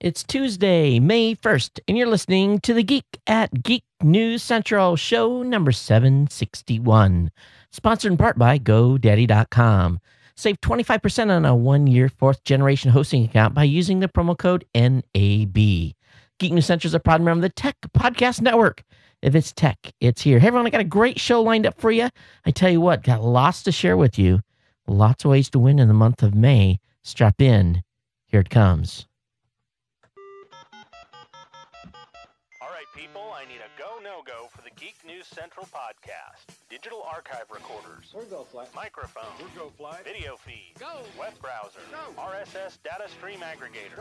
It's Tuesday, May 1st, and you're listening to the Geek at Geek News Central, show number 761. Sponsored in part by GoDaddy.com. Save 25% on a one-year fourth-generation hosting account by using the promo code NAB. Geek News Central is a proud member of the Tech Podcast Network. If it's tech, it's here. Hey, everyone, I got a great show lined up for you. I tell you what, got lots to share with you. Lots of ways to win in the month of May. Strap in. Here it comes. People, I need a go-no-go for the Geek News Central podcast. Digital archive recorders. Microphone. Video feed. Web browser. RSS data stream aggregator.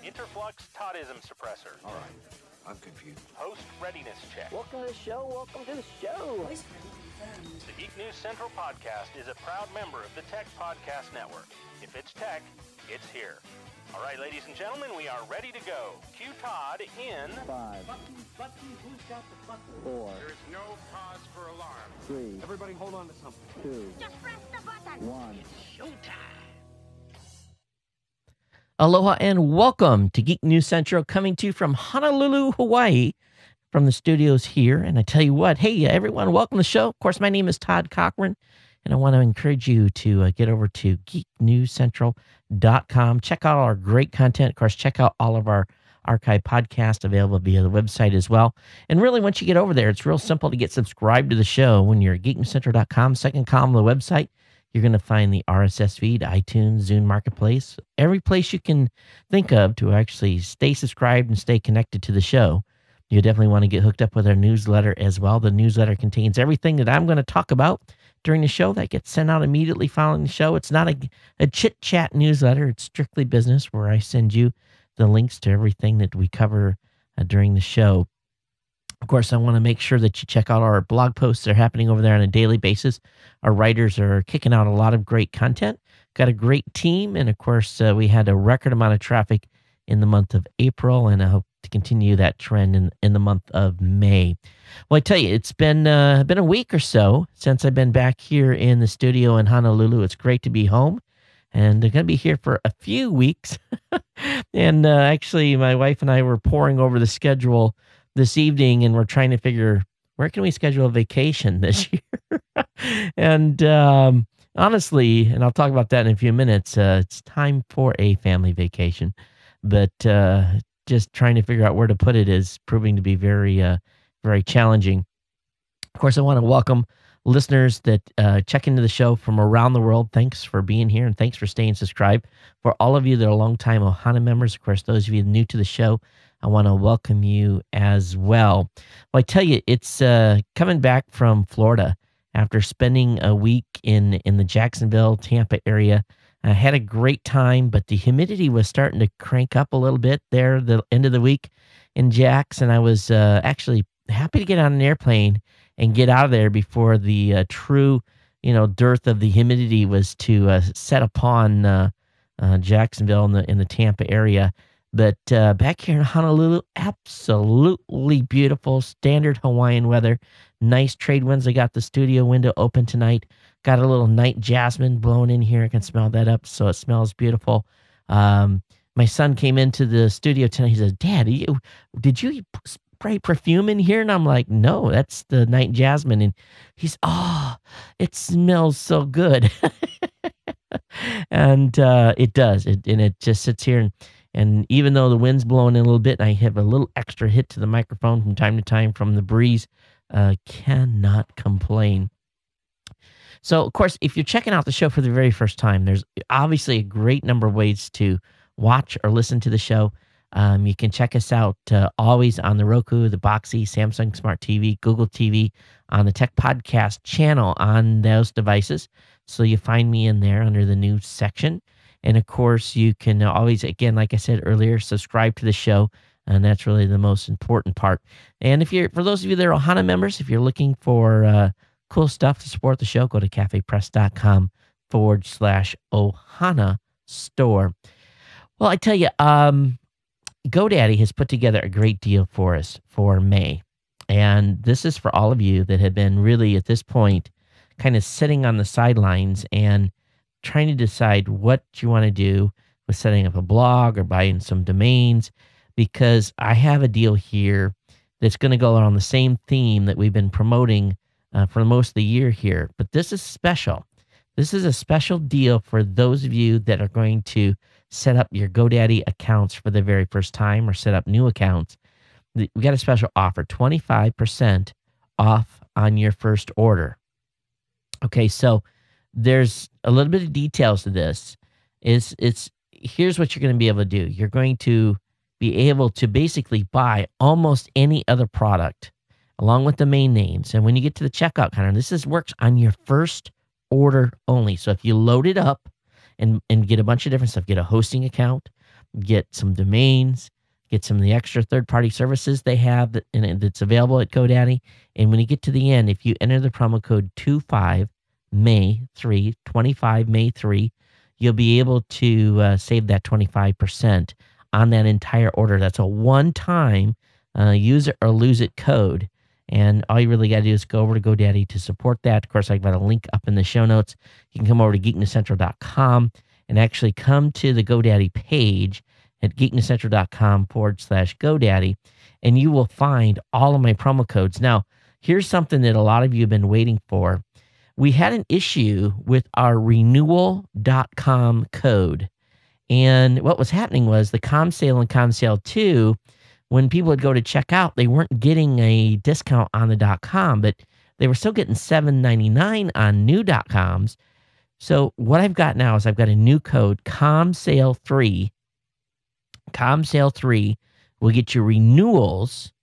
Interflux Toddism suppressor. All right. I'm confused. Host readiness check. Welcome to the show. Welcome to the show. The Geek News Central podcast is a proud member of the Tech Podcast Network. If it's tech, it's here. All right, ladies and gentlemen, we are ready to go. Cue Todd in 5. Button, who's got the button? 4. There is no cause for alarm. 3. Everybody hold on to something. 2. Just press the button. 1. Aloha and welcome to Geek News Central, coming to you from Honolulu, Hawaii, from the studios here. And I tell you what, hey, everyone, welcome to the show. Of course, my name is Todd Cochran, and I want to encourage you to get over to geeknewscentral.com. Check out our great content. Of course, check out all of our archive podcasts available via the website as well. And really, once you get over there, it's real simple to get subscribed to the show. When you're at geeknewscentral.com, second column of the website, you're going to find the RSS feed, iTunes, Zune Marketplace, every place you can think of to actually stay subscribed and stay connected to the show. You definitely want to get hooked up with our newsletter as well. The newsletter contains everything that I'm going to talk about during the show that gets sent out immediately following the show. It's not a chit-chat newsletter. It's strictly business, where I send you the links to everything that we cover during the show. Of course, I want to make sure that you check out our blog posts. They're happening over there on a daily basis. Our writers are kicking out a lot of great content. Got a great team. And of course, we had a record amount of traffic in the month of April, and I hope to continue that trend in the month of May. Well, I tell you, it's been a week or so since I've been back here in the studio in Honolulu. It's great to be home, and they're going to be here for a few weeks. And actually, my wife and I were poring over the schedule this evening, and we're trying to figure, where can we schedule a vacation this year? And honestly, and I'll talk about that in a few minutes, it's time for a family vacation. But just trying to figure out where to put it is proving to be very, very challenging. Of course, I want to welcome listeners that check into the show from around the world. Thanks for being here, and thanks for staying subscribed. For all of you that are longtime Ohana members, of course, those of you new to the show, I want to welcome you as well. Well, I tell you, it's coming back from Florida after spending a week in the Jacksonville, Tampa area. I had a great time, but the humidity was starting to crank up a little bit there the end of the week in Jax, and I was actually happy to get on an airplane and get out of there before the true, dearth of the humidity was to set upon Jacksonville in the Tampa area. But back here in Honolulu, absolutely beautiful, standard Hawaiian weather, nice trade winds. I got the studio window open tonight. Got a little night jasmine blowing in here. I can smell that up, so it smells beautiful. My son came into the studio tonight. He said, "Dad, did you spray perfume in here?" And I'm like, "No, that's the night jasmine." And he's, "Oh, it smells so good." And it does. It just sits here. And even though the wind's blowing in a little bit, and I have a little extra hit to the microphone from time to time from the breeze, cannot complain. So, of course, if you're checking out the show for the very first time, there's obviously a great number of ways to watch or listen to the show. You can check us out always on the Roku, the Boxy, Samsung Smart TV, Google TV, on the Tech Podcast channel on those devices. So you find me in there under the news section. And, of course, you can always, again, like I said earlier, subscribe to the show. And that's really the most important part. And for those of you that are Ohana members, if you're looking for cool stuff to support the show, go to cafepress.com/Ohana store. Well, I tell you, GoDaddy has put together a great deal for us for May. And this is for all of you that have been really, at this point, kind of sitting on the sidelines and trying to decide what you want to do with setting up a blog or buying some domains, because I have a deal here that's going to go on the same theme that we've been promoting for most of the year here. But this is special. This is a special deal for those of you that are going to set up your GoDaddy accounts for the very first time or set up new accounts. We got a special offer, 25% off on your first order. Okay, so there's a little bit of details to this. Here's what you're going to be able to do. You're going to be able to basically buy almost any other product along with domain names. And when you get to the checkout counter, works on your first order only. So if you load it up and get a bunch of different stuff, get a hosting account, get some domains, get some of the extra third-party services they have that's available at GoDaddy. And when you get to the end, if you enter the promo code 25May3, 25May3, you'll be able to save that 25% on that entire order. That's a one-time use it or lose it code. And all you really got to do is go over to GoDaddy to support that. Of course, I've got a link up in the show notes. You can come over to geeknewscentral.com and actually come to the GoDaddy page at geeknewscentral.com/GoDaddy, and you will find all of my promo codes. Now, here's something that a lot of you have been waiting for. We had an issue with our renewal.com code. And what was happening was the ComSale and ComSale 2, when people would go to check out, they weren't getting a discount on the .com, but they were still getting $7.99 on new .coms. So what I've got now is I've got a new code, ComSale3. ComSale3 will get you renewals,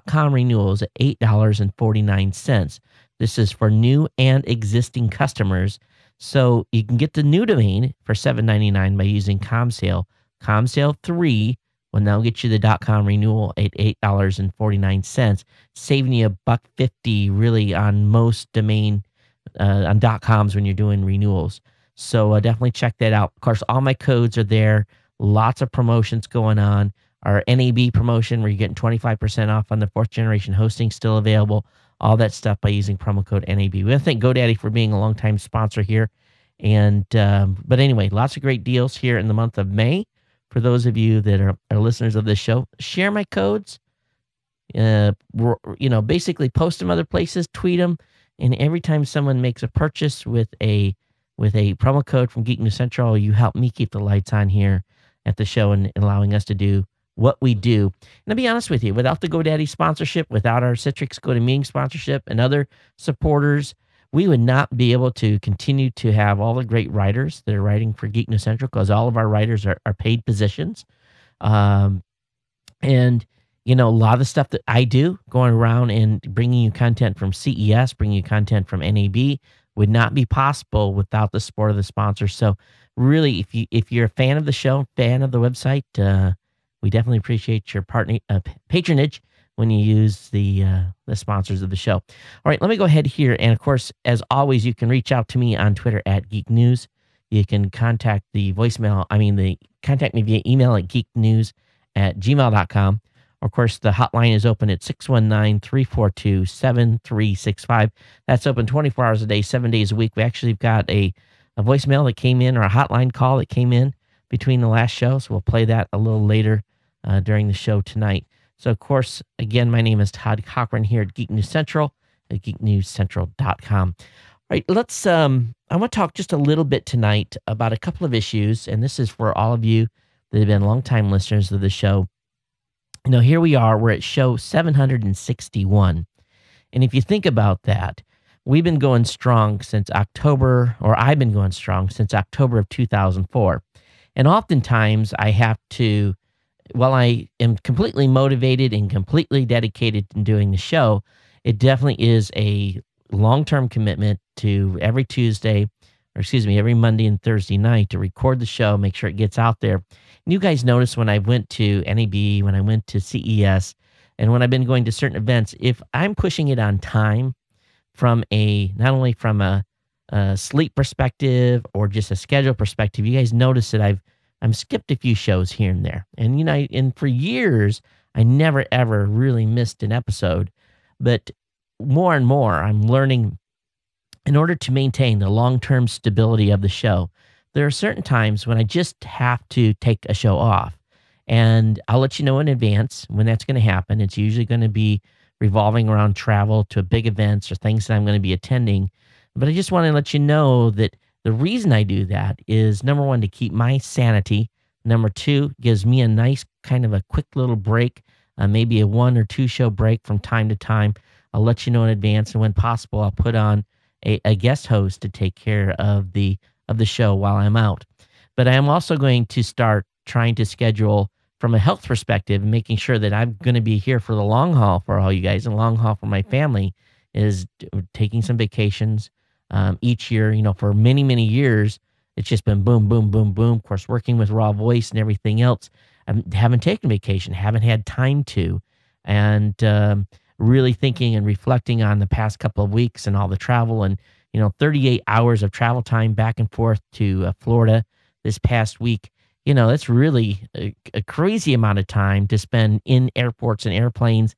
.com renewals at $8.49. This is for new and existing customers. So you can get the new domain for $7.99 by using ComSale. ComSale3 will now get you the .com renewal at $8.49, saving you $1.50 really on most domain on .coms when you're doing renewals. So definitely check that out. Of course, all my codes are there. Lots of promotions going on. Our NAB promotion where you're getting 25% off on the 4th generation hosting still available. All that stuff by using promo code NAB. We want to thank GoDaddy for being a longtime sponsor here. And but anyway, lots of great deals here in the month of May. For those of you that are listeners of this show, share my codes. Basically post them other places, tweet them, and every time someone makes a purchase with a promo code from Geek News Central, you help me keep the lights on here at the show and allowing us to do what we do. And to be honest with you, without the GoDaddy sponsorship, without our Citrix GoToMeeting sponsorship and other supporters, we would not be able to continue to have all the great writers that are writing for Geek News Central, because all of our writers are paid positions. And, a lot of the stuff that I do, going around and bringing you content from CES, bringing you content from NAB, would not be possible without the support of the sponsors. So really, if you're a fan of the show, fan of the website, we definitely appreciate your patronage when you use the sponsors of the show. All right, let me go ahead here. And of course, as always, you can reach out to me on Twitter at Geek News. You can contact contact me via email at geeknews@gmail.com. Of course, the hotline is open at 619-342-7365. That's open 24 hours a day, 7 days a week. We actually got a voicemail that came in, or a hotline call that came in between the last show. So we'll play that a little later during the show tonight. So, of course, again, my name is Todd Cochran here at Geek News Central at geeknewscentral.com. All right, I want to talk just a little bit tonight about a couple of issues, and this is for all of you that have been longtime listeners of the show. Here we are. We're at show 761. And if you think about that, we've been going strong since October, or I've been going strong since October of 2004. And oftentimes I have to, while I am completely motivated and completely dedicated to doing the show, it definitely is a long-term commitment to every Monday and Thursday night to record the show, make sure it gets out there. And you guys notice when I went to NAB, when I went to CES, and when I've been going to certain events, if I'm pushing it on time not only from a sleep perspective or just a schedule perspective, you guys notice that I'm skipped a few shows here and there. And, and for years, I never, ever really missed an episode. But more and more, I'm learning, in order to maintain the long-term stability of the show, there are certain times when I just have to take a show off. And I'll let you know in advance when that's going to happen. It's usually going to be revolving around travel to big events or things that I'm going to be attending. But I just want to let you know that the reason I do that is number one, to keep my sanity. Number two, gives me a nice kind of a quick little break, maybe a 1 or 2 show break from time to time. I'll let you know in advance. And when possible, I'll put on a guest host to take care of the show while I'm out. But I am also going to start trying to schedule from a health perspective and making sure that I'm going to be here for the long haul for all you guys, and long haul for my family is taking some vacations each year. For many, many years, it's just been boom, boom, boom, boom. Of course, working with Raw Voice and everything else, I haven't taken vacation, haven't had time to, and really thinking and reflecting on the past couple of weeks and all the travel and 38 hours of travel time back and forth to Florida this past week. That's really a crazy amount of time to spend in airports and airplanes.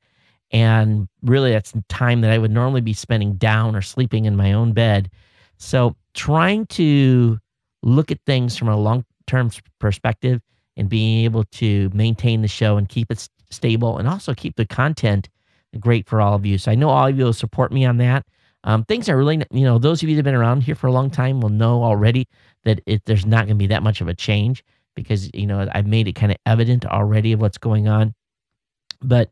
And really, that's time that I would normally be spending down or sleeping in my own bed. So trying to look at things from a long-term perspective and being able to maintain the show and keep it stable and also keep the content great for all of you. So I know all of you will support me on that. Things are really, those of you that have been around here for a long time will know already that there's not going to be that much of a change because, I've made it kind of evident already of what's going on. But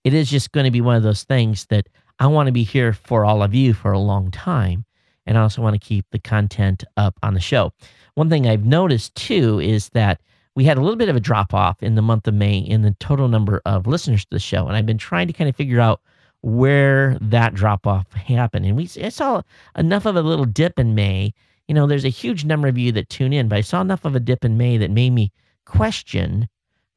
it is just going to be one of those things that I want to be here for all of you for a long time. And I also want to keep the content up on the show. One thing I've noticed too is that we had a little bit of a drop off in the month of May in the total number of listeners to the show. And I've been trying to kind of figure out where that drop off happened. And I saw enough of a little dip in May. There's a huge number of you that tune in, but I saw enough of a dip in May that made me question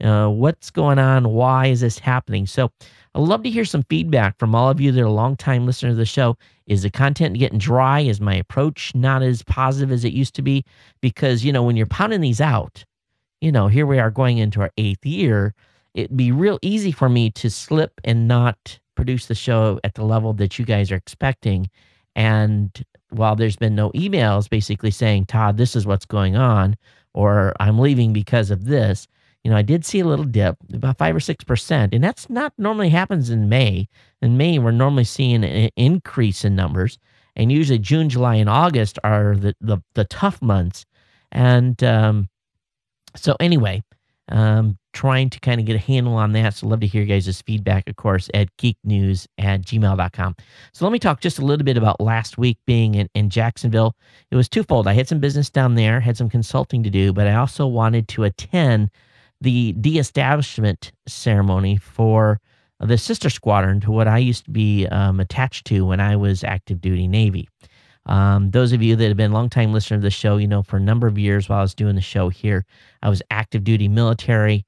what's going on. Why is this happening? So I'd love to hear some feedback from all of you that are longtime listeners of the show. Is the content getting dry? Is my approach not as positive as it used to be? Because, when you're pounding these out, here we are going into our 8th year, it'd be real easy for me to slip and not produce the show at the level that you guys are expecting. And while there's been no emails basically saying, Todd, this is what's going on, or I'm leaving because of this, I did see a little dip, about 5 or 6%, and that's not normally happens in May. In May, we're normally seeing an increase in numbers, and usually June, July, and August are the tough months. And so anyway, trying to kind of get a handle on that. So love to hear you guys' feedback, of course, at geeknews@gmail.com. So let me talk just a little bit about last week being in Jacksonville. It was twofold. I had some business down there, had some consulting to do, but I also wanted to attend the de-establishment ceremony for the sister squadron to what I used to be attached to when I was active duty Navy. Those of you that have been longtime listeners of the show, for a number of years while I was doing the show here, I was active duty military,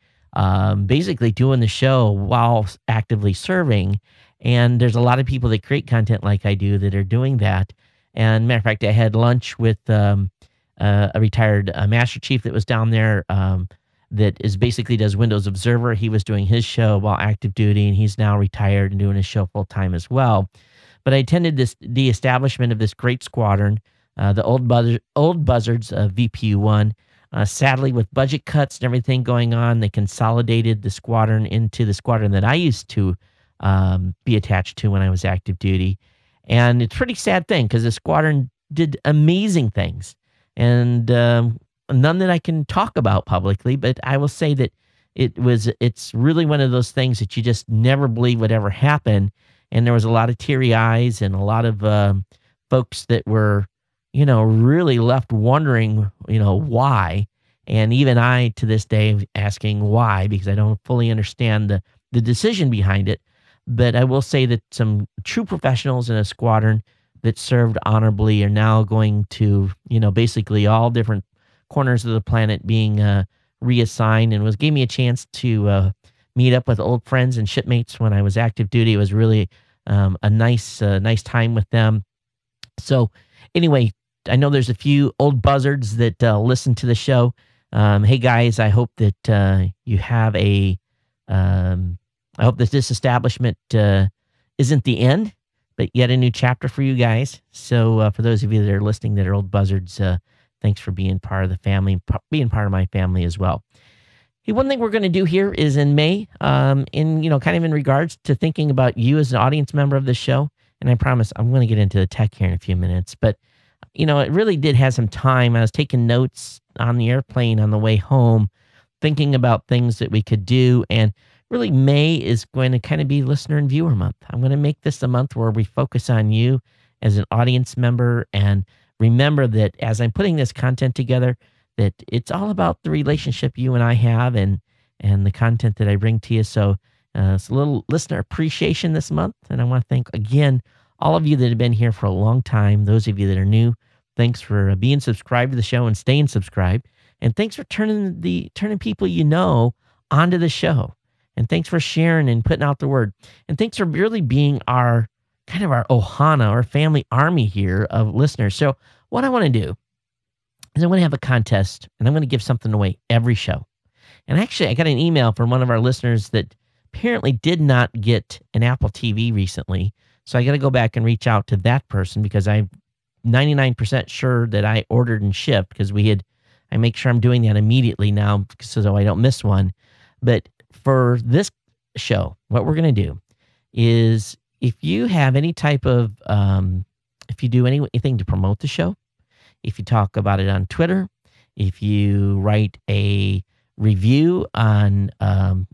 basically doing the show while actively serving. And there's a lot of people that create content like I do that are doing that. And matter of fact, I had lunch with a retired Master Chief that was down there that basically does Windows Observer. He was doing his show while active duty, and he's now retired and doing his show full time as well. But I attended the establishment of this great squadron, the old Buzzards VPU-1. Sadly, with budget cuts and everything going on, they consolidated the squadron into the squadron that I used to be attached to when I was active duty. And it's a pretty sad thing because the squadron did amazing things. And none that I can talk about publicly, but I will say that it's really one of those things that you just never believe would ever happen. And there was a lot of teary eyes and a lot of folks that were, really left wondering, why. And even I, to this day, am asking why, because I don't fully understand the decision behind it. But I will say that some true professionals in a squadron that served honorably are now going to, basically all different corners of the planet being reassigned, and gave me a chance to meet up with old friends and shipmates when I was active duty. It was really a nice time with them. So anyway, I know there's a few old buzzards that listen to the show. Hey guys, I hope that you have I hope that this establishment isn't the end, but yet a new chapter for you guys. So for those of you that are listening that are old buzzards, thanks for being part of the family, being part of my family as well. Hey, one thing we're going to do here is in May, kind of in regards to thinking about you as an audience member of the show. And I promise I'm going to get into the tech here in a few minutes, but it really did have some time. I was taking notes on the airplane on the way home, thinking about things that we could do. And really, May is going to kind of be listener and viewer month. I'm going to make this a month where we focus on you as an audience member. And remember that as I'm putting this content together, that it's all about the relationship you and I have and the content that I bring to you. So it's a little listener appreciation this month. And I want to thank, again, all of you that have been here for a long time. Those of you that are new, thanks for being subscribed to the show and staying subscribed. And thanks for turning people onto the show. And thanks for sharing and putting out the word. And thanks for really being our Ohana, our family army here of listeners. So what I want to do is I'm going to have a contest, and I'm going to give something away every show. And actually, I got an email from one of our listeners that apparently did not get an Apple TV recently. So I got to go back and reach out to that person because I'm 99% sure that I ordered and shipped because I make sure I'm doing that immediately now so I don't miss one. But for this show, what we're going to do is if you have any type of, if you do anything to promote the show, if you talk about it on Twitter, if you write a review on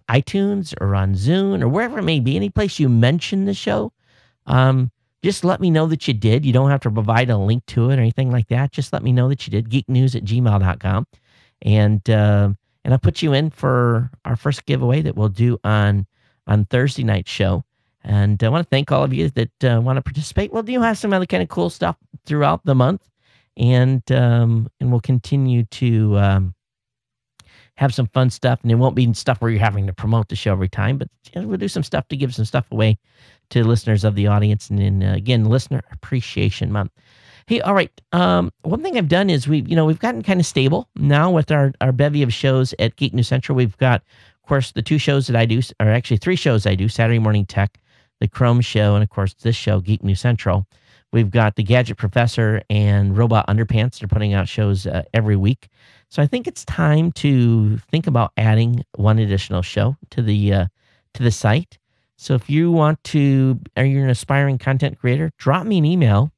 iTunes or on Zune or wherever it may be, any place you mention the show, just let me know that you did. You don't have to provide a link to it or anything like that. Just let me know that you did. geeknews@gmail.com. And I'll put you in for our first giveaway that we'll do on Thursday night show. And I want to thank all of you that want to participate. We'll do have some other kind of cool stuff throughout the month. And we'll continue to have some fun stuff. And it won't be stuff where you're having to promote the show every time, but we'll do some stuff to give some stuff away to listeners of the audience. And then, again, Listener Appreciation Month. Hey, all right. One thing I've done is we've gotten kind of stable now with our bevy of shows at Geek News Central. We've got, of course, the 2 shows that I do, or actually 3 shows I do, Saturday Morning Tech, the Chrome Show, and, of course, this show, Geek News Central. We've got the Gadget Professor and Robot Underpants. They're putting out shows every week. So I think it's time to think about adding one additional show to the site. So if you are you're an aspiring content creator, drop me an email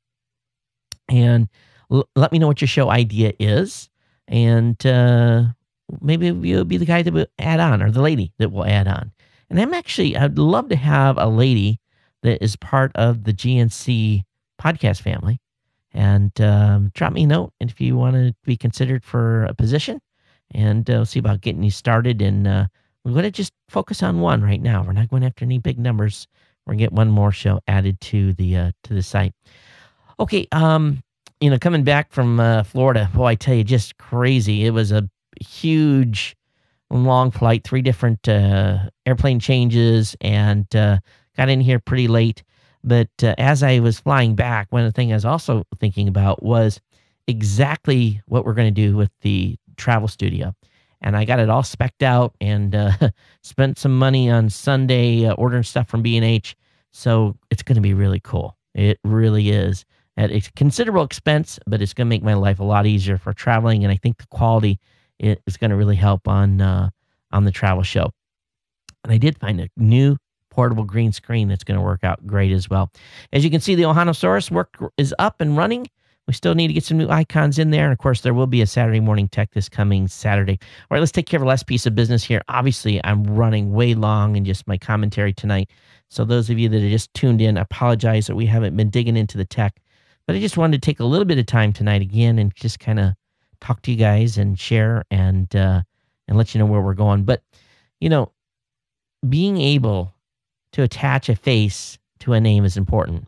and let me know what your show idea is. And maybe you'll be the guy that will add on or the lady that will add on. And I'd love to have a lady that is part of the GNC podcast family. And drop me a note if you want to be considered for a position. And we'll see about getting you started. And we're going to just focus on one right now. We're not going after any big numbers. We're going to get one more show added to the site. Okay, coming back from Florida, boy, I tell you, just crazy. It was a huge, long flight, 3 different airplane changes, and got in here pretty late. But as I was flying back, one of the things I was also thinking about was exactly what we're going to do with the travel studio. And I got it all specced out and spent some money on Sunday ordering stuff from B&H. So it's going to be really cool. It really is. At a considerable expense, but it's going to make my life a lot easier for traveling. And I think the quality is going to really help on the travel show. And I did find a new portable green screen that's going to work out great as well. As you can see, the Ohanosaurus work is up and running. We still need to get some new icons in there. And of course, there will be a Saturday Morning Tech this coming Saturday. All right, let's take care of the last piece of business here. Obviously, I'm running way long in just my commentary tonight. So those of you that have just tuned in, I apologize that we haven't been digging into the tech. But I just wanted to take a little bit of time tonight again and just kind of talk to you guys and share and let you know where we're going. But, being able to attach a face to a name is important.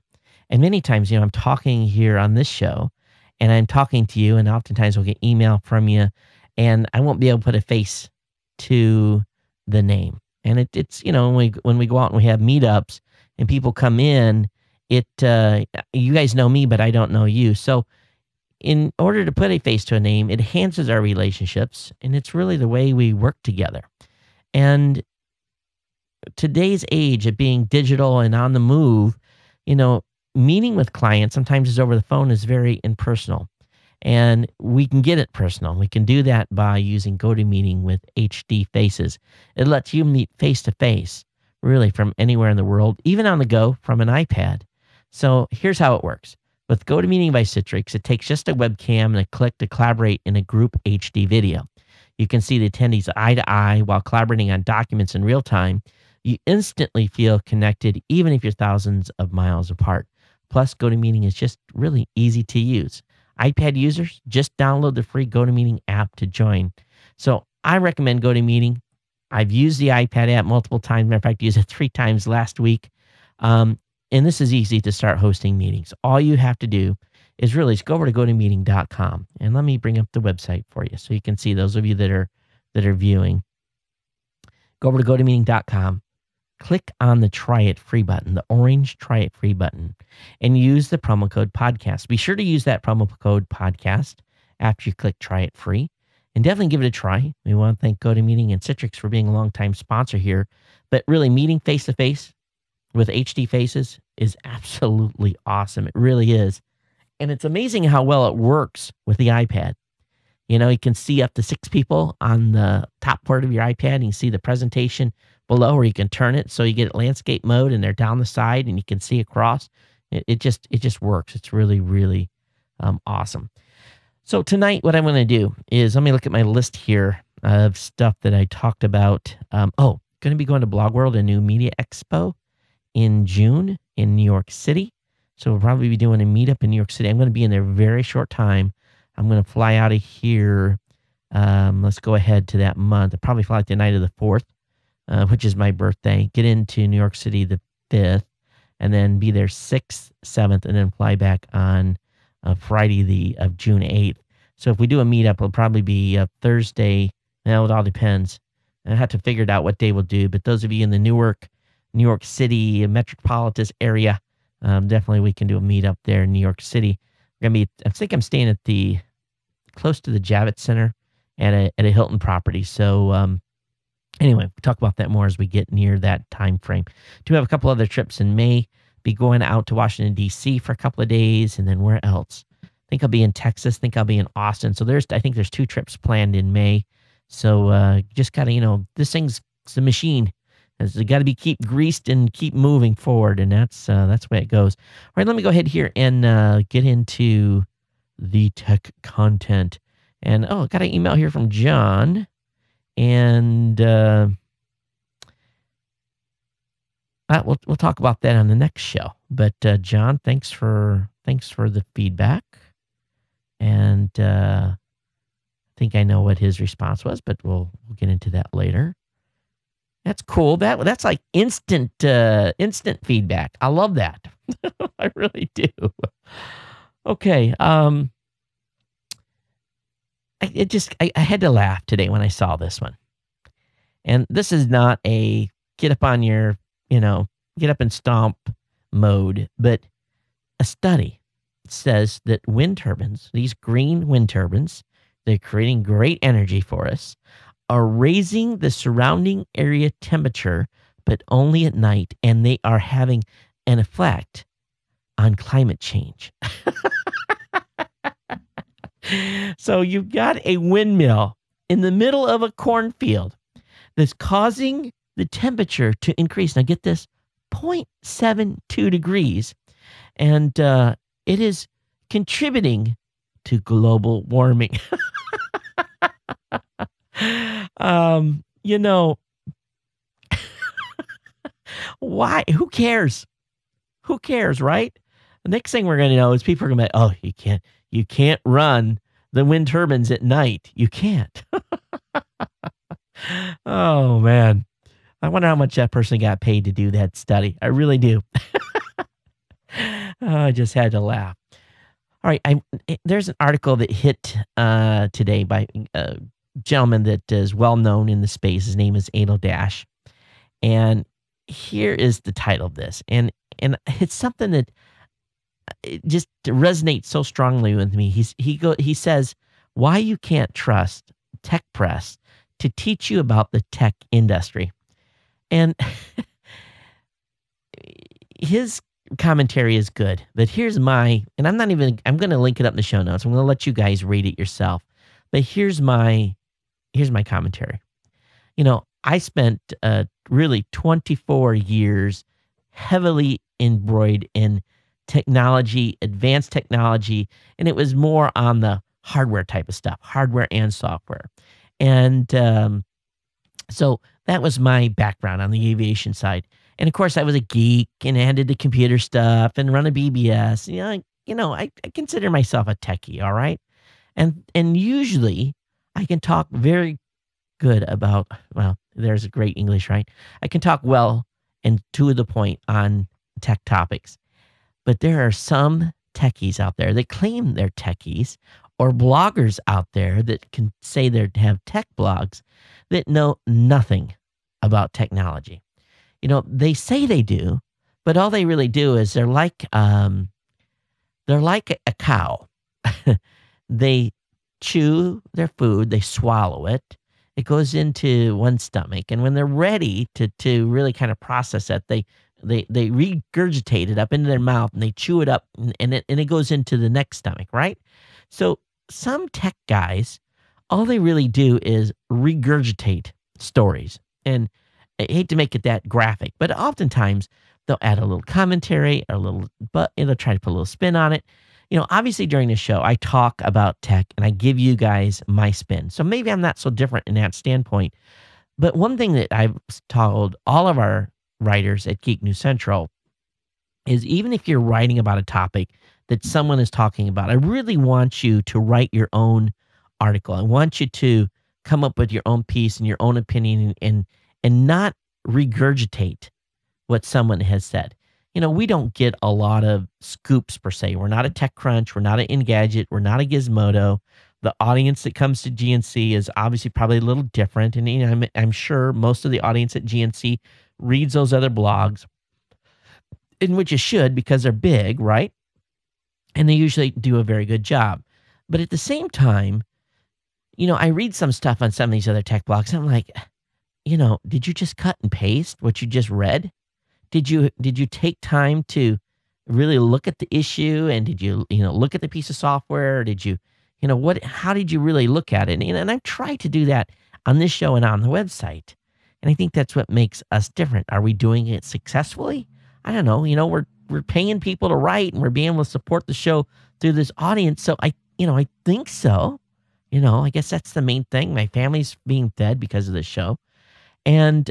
And many times, I'm talking here on this show and I'm talking to you, and oftentimes we'll get email from you and I won't be able to put a face to the name. And it's when we go out and we have meetups and people come in, you guys know me, but I don't know you. So in order to put a face to a name, it enhances our relationships, and it's really the way we work together. And today's age of being digital and on the move, meeting with clients sometimes is over the phone is very impersonal. And we can get it personal. We can do that by using GoToMeeting with HD Faces. It lets you meet face to face, really from anywhere in the world, even on the go from an iPad. So here's how it works. With GoToMeeting by Citrix, it takes just a webcam and a click to collaborate in a group HD video. You can see the attendees eye to eye while collaborating on documents in real time. You instantly feel connected, even if you're thousands of miles apart. Plus, GoToMeeting is just really easy to use. iPad users, just download the free GoToMeeting app to join. So I recommend GoToMeeting. I've used the iPad app multiple times. Matter of fact, I used it 3 times last week. And this is easy to start hosting meetings. All you have to do is really just go over to gotomeeting.com. And let me bring up the website for you so you can see, those of you that are viewing. Go over to gotomeeting.com. Click on the Try It Free button, the orange Try It Free button, and use the promo code podcast. Be sure to use that promo code podcast after you click Try It Free, and definitely give it a try. We want to thank GoToMeeting and Citrix for being a longtime sponsor here. But really, meeting face-to-face with HD Faces is absolutely awesome. It really is. And it's amazing how well it works with the iPad. You know, you can see up to 6 people on the top part of your iPad, and you see the presentation below, or you can turn it so you get landscape mode and they're down the side and you can see across. It just works. It's really, really awesome. So tonight, what I'm going to do is, let me look at my list here of stuff that I talked about. Going to be going to Blog World, a new media expo in June in New York City. So we'll probably be doing a meetup in New York City. I'm going to be in there a very short time. I'm going to fly out of here. Let's go ahead to that month. I'll probably fly out the night of the 4th. Which is my birthday, get into New York City the 5th, and then be there 6th, 7th, and then fly back on Friday of June 8th. So if we do a meetup, it'll probably be Thursday. Now, it all depends. I have to figure out what day we'll do, but those of you in the New York City metropolitan area, definitely we can do a meetup there in New York City. I think I'm staying at close to the Javits Center at a Hilton property. So, anyway, we'll talk about that more as we get near that time frame. Do have a couple other trips in May. Be going out to Washington, D.C. for a couple of days, and then where else? I think I'll be in Texas. I think I'll be in Austin. So I think there's 2 trips planned in May. So just got to, this thing's a machine. It's got to keep greased and keep moving forward, and that's the way it goes. All right, let me go ahead here and get into the tech content. And I got an email here from John. And we'll talk about that on the next show. But John, thanks for the feedback. And I think I know what his response was, but we'll get into that later. That's cool. That's like instant feedback. I love that. I really do. Okay. I had to laugh today when I saw this one. And this is not a get up and stomp mode, but a study says that wind turbines, these green wind turbines, they're creating great energy for us, are raising the surrounding area temperature, but only at night, and they are having an effect on climate change. So you've got a windmill in the middle of a cornfield that's causing the temperature to increase. Now get this, 0.72 degrees. And it is contributing to global warming. Why? Who cares? Who cares, right? The next thing we're going to know is people are going to be, you can't run the wind turbines at night. You can't. Oh, man. I wonder how much that person got paid to do that study. I really do. I just had to laugh. All right. There's an article that hit today by a gentleman that is well known in the space. His name is Adel Dash. And here is the title of this. And it's something that it just resonates so strongly with me. He says, why you can't trust tech press to teach you about the tech industry. And his commentary is good, but here's and I'm going to link it up in the show notes. I'm going to let you guys read it yourself. But here's my commentary. I spent really 24 years heavily embroiled in technology, advanced technology, and it was more on the hardware type of stuff, hardware and software. And so that was my background on the aviation side. And of course, I was a geek and I had to do computer stuff and run a BBS. I consider myself a techie, all right? And usually I can talk very good about, well, there's a great English, right? I can talk well and to the point on tech topics. But there are some techies out there that claim they're techies, or bloggers out there that can say they have tech blogs that know nothing about technology. They say they do, but all they really do is they're like a cow. They chew their food, they swallow it. It goes into one stomach, and when they're ready to really kind of process it, they regurgitate it up into their mouth and they chew it up, and it goes into the next stomach, right? So some tech guys, all they really do is regurgitate stories. And I hate to make it that graphic, but oftentimes they'll add a little commentary or they'll try to put a little spin on it. Obviously during the show, I talk about tech and I give you guys my spin. So maybe I'm not so different in that standpoint. But one thing that I've told all of our writers at Geek News Central is, even if you're writing about a topic that someone is talking about, I really want you to write your own article. I want you to come up with your own piece and your own opinion and not regurgitate what someone has said. We don't get a lot of scoops per se. We're not a TechCrunch. We're not an Engadget. We're not a Gizmodo. The audience that comes to GNC is obviously probably a little different. And I'm sure most of the audience at GNC reads those other blogs, in which you should, because they're big, right? And they usually do a very good job. But at the same time, I read some stuff on some of these other tech blogs, and I'm like, did you just cut and paste what you just read? Did you take time to really look at the issue, and did you look at the piece of software? Or did you how did you really look at it? And I've tried to do that on this show and on the website. And I think that's what makes us different. Are we doing it successfully? I don't know. We're paying people to write, and we're being able to support the show through this audience. So I think so. I guess that's the main thing. My family's being fed because of this show. And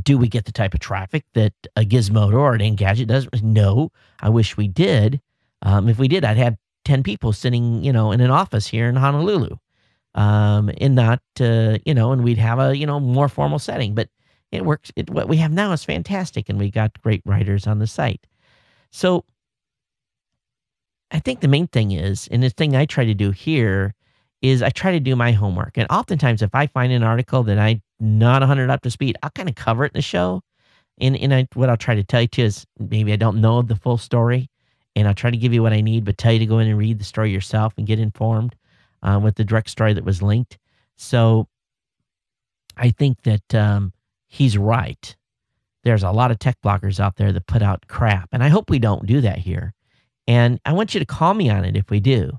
do we get the type of traffic that a Gizmodo or an Engadget does? No, I wish we did. If we did, I'd have 10 people sitting, in an office here in Honolulu, and not, and we'd have a, more formal setting. But it works. What we have now is fantastic, and we got great writers on the site. So I think the main thing is, and the thing I try to do here is I try to do my homework. And oftentimes, if I find an article that I'm not 100 up to speed, I'll kind of cover it in the show. And what I'll try to tell you too is, maybe I don't know the full story, and I'll try to give you what I need, but tell you to go in and read the story yourself and get informed with the direct story that was linked. So I think that he's right. There's a lot of tech bloggers out there that put out crap, and I hope we don't do that here. And I want you to call me on it if we do.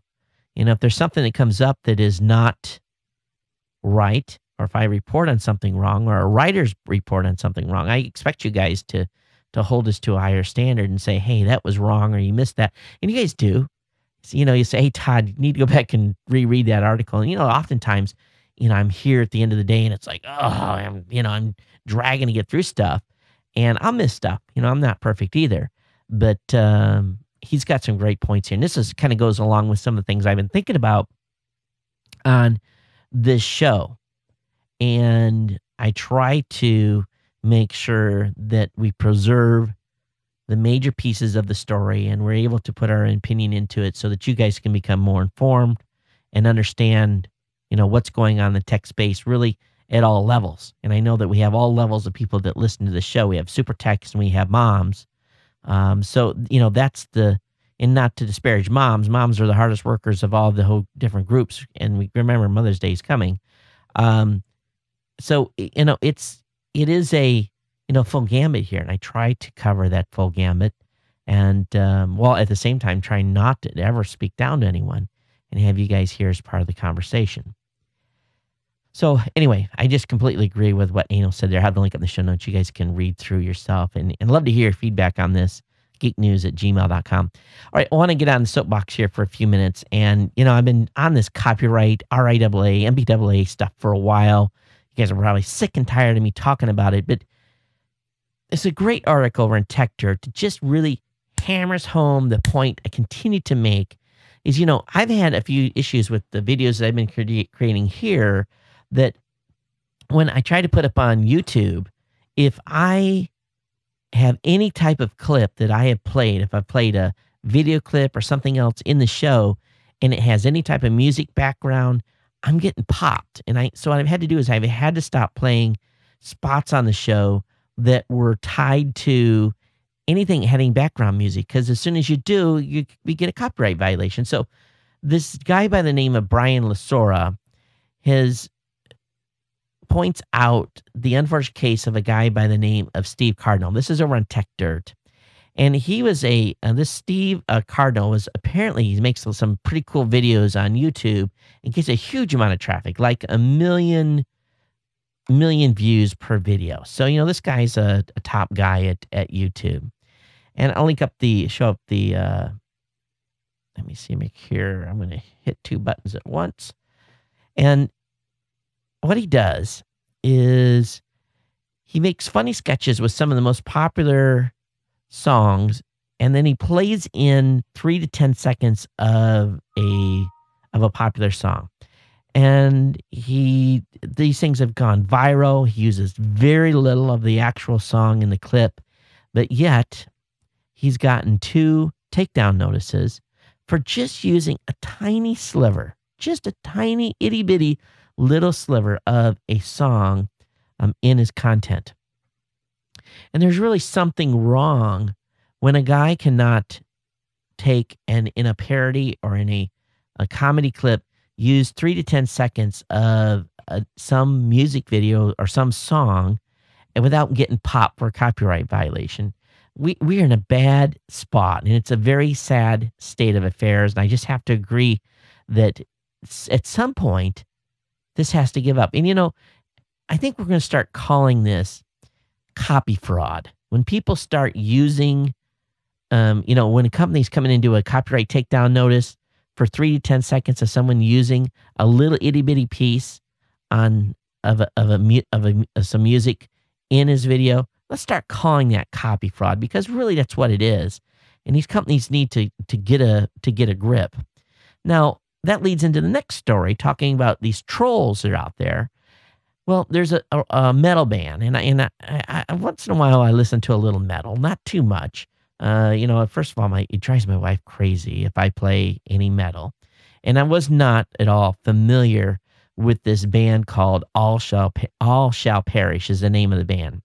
If there's something that comes up that is not right, or if I report on something wrong, or a writer's report on something wrong, I expect you guys to hold us to a higher standard and say, hey, that was wrong, or you missed that. And you guys do. So, you say, hey, Todd, you need to go back and reread that article. And, oftentimes, I'm here at the end of the day, and it's like, I'm dragging to get through stuff, and I'll miss stuff. I'm not perfect either. But he's got some great points here. And this kind of goes along with some of the things I've been thinking about on this show. And I try to make sure that we preserve the major pieces of the story, and we're able to put our opinion into it so that you guys can become more informed and understand, what's going on in the tech space really at all levels. And I know that we have all levels of people that listen to the show. We have super techs and we have moms. So, that's and not to disparage moms. Moms are the hardest workers of all the whole different groups. And we remember Mother's Day is coming. So, it is a full gambit here. And I try to cover that full gambit. And while at the same time trying not to ever speak down to anyone and have you guys here as part of the conversation. So anyway, I just completely agree with what Anil said there. I have the link in the show notes. You guys can read through yourself and love to hear your feedback on this. geeknews@gmail.com. All right, I want to get on the soapbox here for a few minutes. And, I've been on this copyright, RIAA, MPAA stuff for a while. You guys are probably sick and tired of me talking about it, but it's a great article over in Tech Dirt to just really hammers home the point I continue to make is, I've had a few issues with the videos that I've been creating here that when I try to put up on YouTube, if I have any type of clip that I have played, if I've played a video clip or something else in the show and it has any type of music background, I'm getting popped. And so what I've had to do is I've had to stop playing spots on the show that were tied to anything having background music, because as soon as you do, we get a copyright violation. So this guy by the name of Brian Lasora points out the unfortunate case of a guy by the name of Steve Cardinal. This is over on Tech Dirt. And he was this Steve Cardinal was apparently, he makes some pretty cool videos on YouTube and gets a huge amount of traffic, like a million views per video. So, this guy's a top guy at YouTube. And I'll let me see, make here. I'm going to hit two buttons at once. And what he does is he makes funny sketches with some of the most popular songs, and then he plays in 3 to 10 seconds of a popular song. And these things have gone viral. He uses very little of the actual song in the clip, but yet he's gotten 2 takedown notices for just using a tiny sliver, just a tiny itty bitty little sliver of a song in his content. And there's really something wrong when a guy cannot take in a parody or in a comedy clip, use 3 to 10 seconds of some music video or some song and without getting popped for a copyright violation. We are in a bad spot, and it's a very sad state of affairs. And I just have to agree that at some point, this has to give up. And, I think we're going to start calling this copy fraud. When people start using, when a company's coming into a copyright takedown notice for 3 to 10 seconds of someone using a little itty bitty piece of some music in his video, let's start calling that copy fraud, because really that's what it is. And these companies need to get a grip. Now, that leads into the next story, talking about these trolls that are out there. Well, there's a metal band, and I once in a while I listen to a little metal, not too much. First of all, it drives my wife crazy if I play any metal, and I was not at all familiar with this band called All Shall Perish is the name of the band.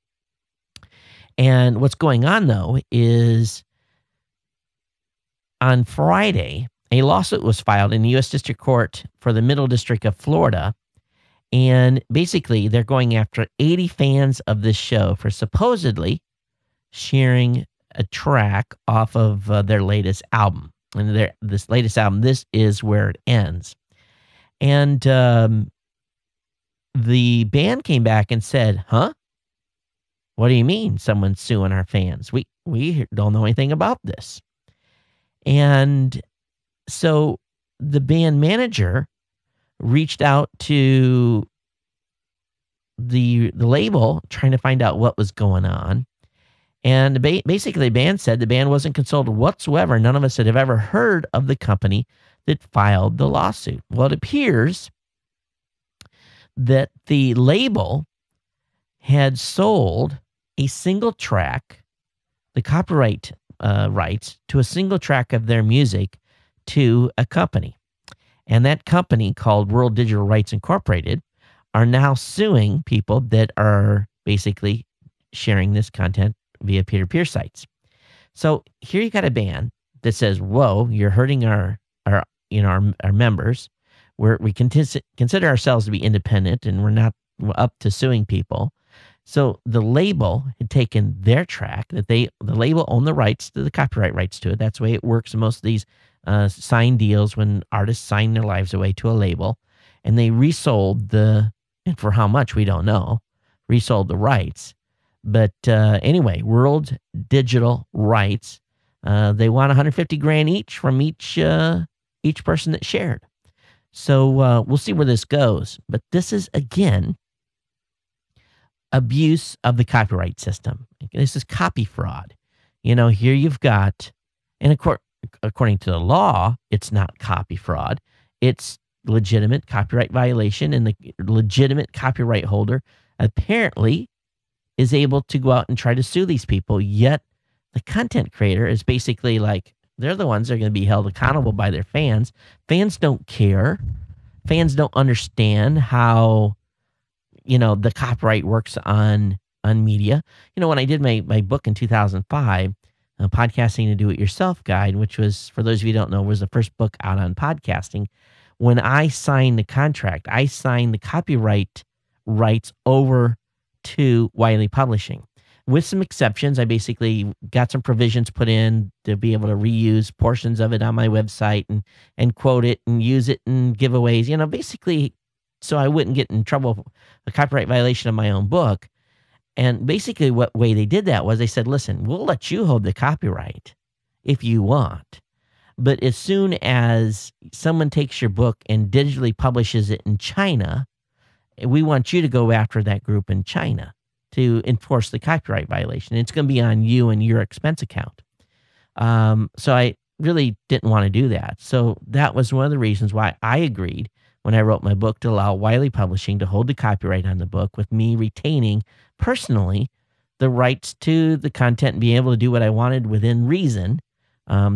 And what's going on though is on Friday, a lawsuit was filed in the U.S. District Court for the Middle District of Florida. And basically, they're going after 80 fans of this show for supposedly sharing a track off of their latest album. And this latest album, This Is Where It Ends. And the band came back and said, huh? What do you mean someone's suing our fans? We don't know anything about this. And so the band manager reached out to the label trying to find out what was going on. And basically the band said the band wasn't consulted whatsoever. None of us had ever heard of the company that filed the lawsuit. Well, it appears that the label had sold a single track, the copyright rights to a single track of their music to a company. And that company, called World Digital Rights Incorporated, are now suing people that are basically sharing this content via peer-to-peer sites. So here you got a band that says, whoa, you're hurting our members. We consider ourselves to be independent, and we're not up to suing people. So the label had taken their track that the label owned the rights to the copyright rights to it. That's the way it works in most of these signed deals when artists sign their lives away to a label, and they resold and for how much we don't know, resold the rights. But anyway, World Digital Rights, they want 150 grand each from each person that shared. So we'll see where this goes. But this is, again, abuse of the copyright system. This is copy fraud. Here you've got, and according to the law, it's not copy fraud. It's legitimate copyright violation, and the legitimate copyright holder apparently is able to go out and try to sue these people. Yet the content creator is basically like, they're the ones that are going to be held accountable by their fans. Fans don't care. Fans don't understand how the copyright works on media. When I did my book in 2005, Podcasting to Do It Yourself Guide, which was, for those of you who don't know, was the first book out on podcasting. When I signed the contract, I signed the copyright rights over to Wiley Publishing. With some exceptions, I basically got some provisions put in to be able to reuse portions of it on my website and quote it and use it in giveaways, basically so I wouldn't get in trouble, a copyright violation of my own book. And basically what way they did that was they said, listen, we'll let you hold the copyright if you want. But as soon as someone takes your book and digitally publishes it in China, we want you to go after that group in China to enforce the copyright violation. It's going to be on you and your expense account. So I really didn't want to do that. So that was one of the reasons why I agreed when I wrote my book to allow Wiley Publishing to hold the copyright on the book, with me retaining personally the rights to the content and being able to do what I wanted within reason.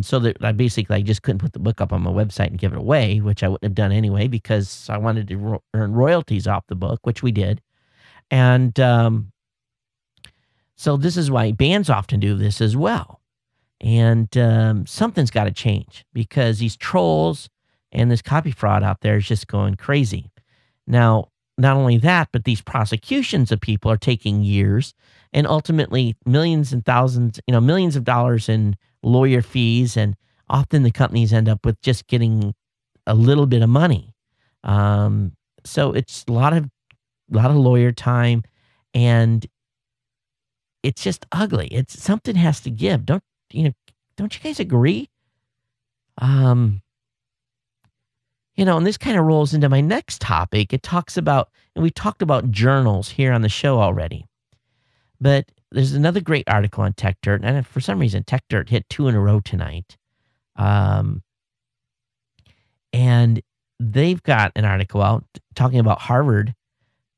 So that I just couldn't put the book up on my website and give it away, which I wouldn't have done anyway, because I wanted to earn royalties off the book, which we did. And so this is why bands often do this as well. And something's got to change, because these trolls and this copy fraud out there is just going crazy. Now, not only that, but these prosecutions of people are taking years, and ultimately millions and thousands, millions of dollars in lawyer fees, and often the companies end up with just getting a little bit of money. So it's a lot of lawyer time, and it's just ugly. It's something has to give. Don't you guys agree? And this kind of rolls into my next topic. It talks about, and we talked about journals here on the show already, but there's another great article on Tech Dirt, and for some reason, Tech Dirt hit 2 in a row tonight. And they've got an article out talking about Harvard,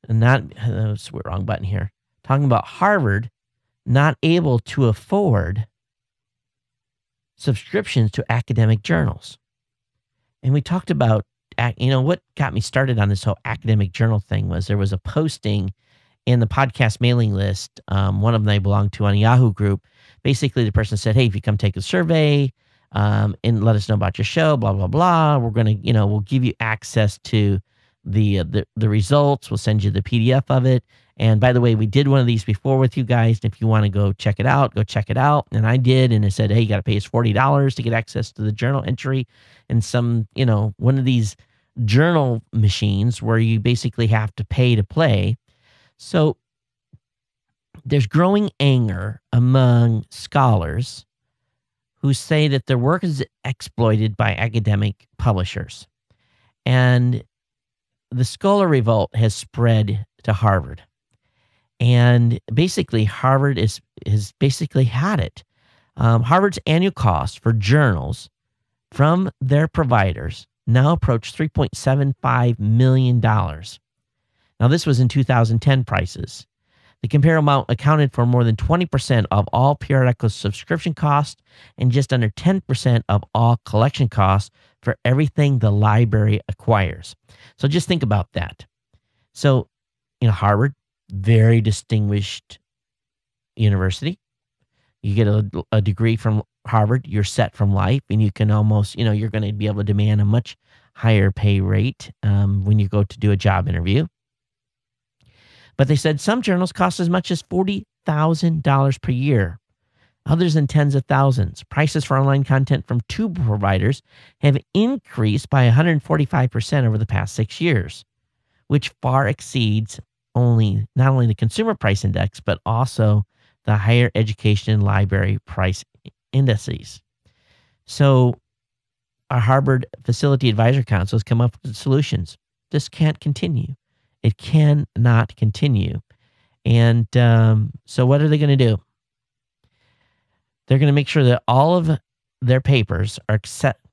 and wrong button here, talking about Harvard not able to afford subscriptions to academic journals. And we talked about, what got me started on this whole academic journal thing was there was a posting in the podcast mailing list, one of them I belonged to on a Yahoo group. Basically, the person said, hey, if you come take a survey and let us know about your show, blah, blah, blah, we're going to, we'll give you access to the results. We'll send you the PDF of it. And by the way, we did one of these before with you guys. And if you want to go check it out, go check it out. And I did. And it said, hey, you got to pay us $40 to get access to the journal entry and some, one of these journal machines where you basically have to pay to play. So there's growing anger among scholars who say that their work is exploited by academic publishers. And the scholar revolt has spread to Harvard. And basically, Harvard has basically had it. Harvard's annual cost for journals from their providers now approach $3.75 million. Now, this was in 2010 prices. The comparable amount accounted for more than 20% of all periodical subscription costs and just under 10% of all collection costs for everything the library acquires. So just think about that. So, Harvard, very distinguished university. You get a degree from Harvard, you're set from life, and you can almost, you're going to be able to demand a much higher pay rate when you go to do a job interview. But they said some journals cost as much as $40,000 per year, others in tens of thousands. Prices for online content from tube providers have increased by 145% over the past 6 years, which far exceeds not only the consumer price index, but also the higher education and library price indices. So our Harvard Facility Advisor Council has come up with solutions. This can't continue. It cannot continue. And so what are they going to do? They're going to make sure that all of their papers are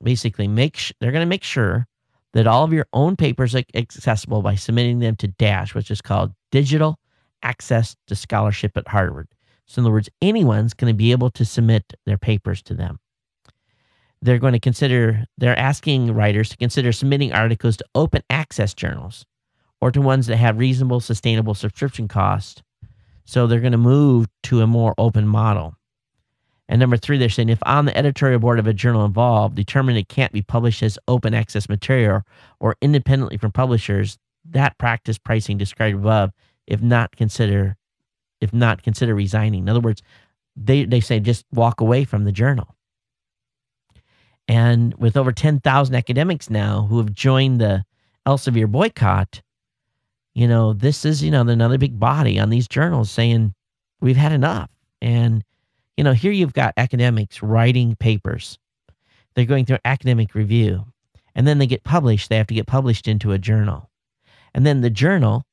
basically they're going to make sure that all of your own papers are accessible by submitting them to DASH, which is called Digital Access to Scholarship at Harvard. So in other words, anyone's going to be able to submit their papers to them. They're asking writers to consider submitting articles to open access journals or to ones that have reasonable, sustainable subscription costs. So they're going to move to a more open model. And number 3, they're saying if on the editorial board of a journal involved determine it can't be published as open access material or independently from publishers, that practice pricing described above, if not consider resigning. In other words, they say just walk away from the journal. And with over 10,000 academics now who have joined the Elsevier boycott, this is, another big body on these journals saying we've had enough. And here you've got academics writing papers. They're going through academic review. And then they get published. They have to get published into a journal. And then the journal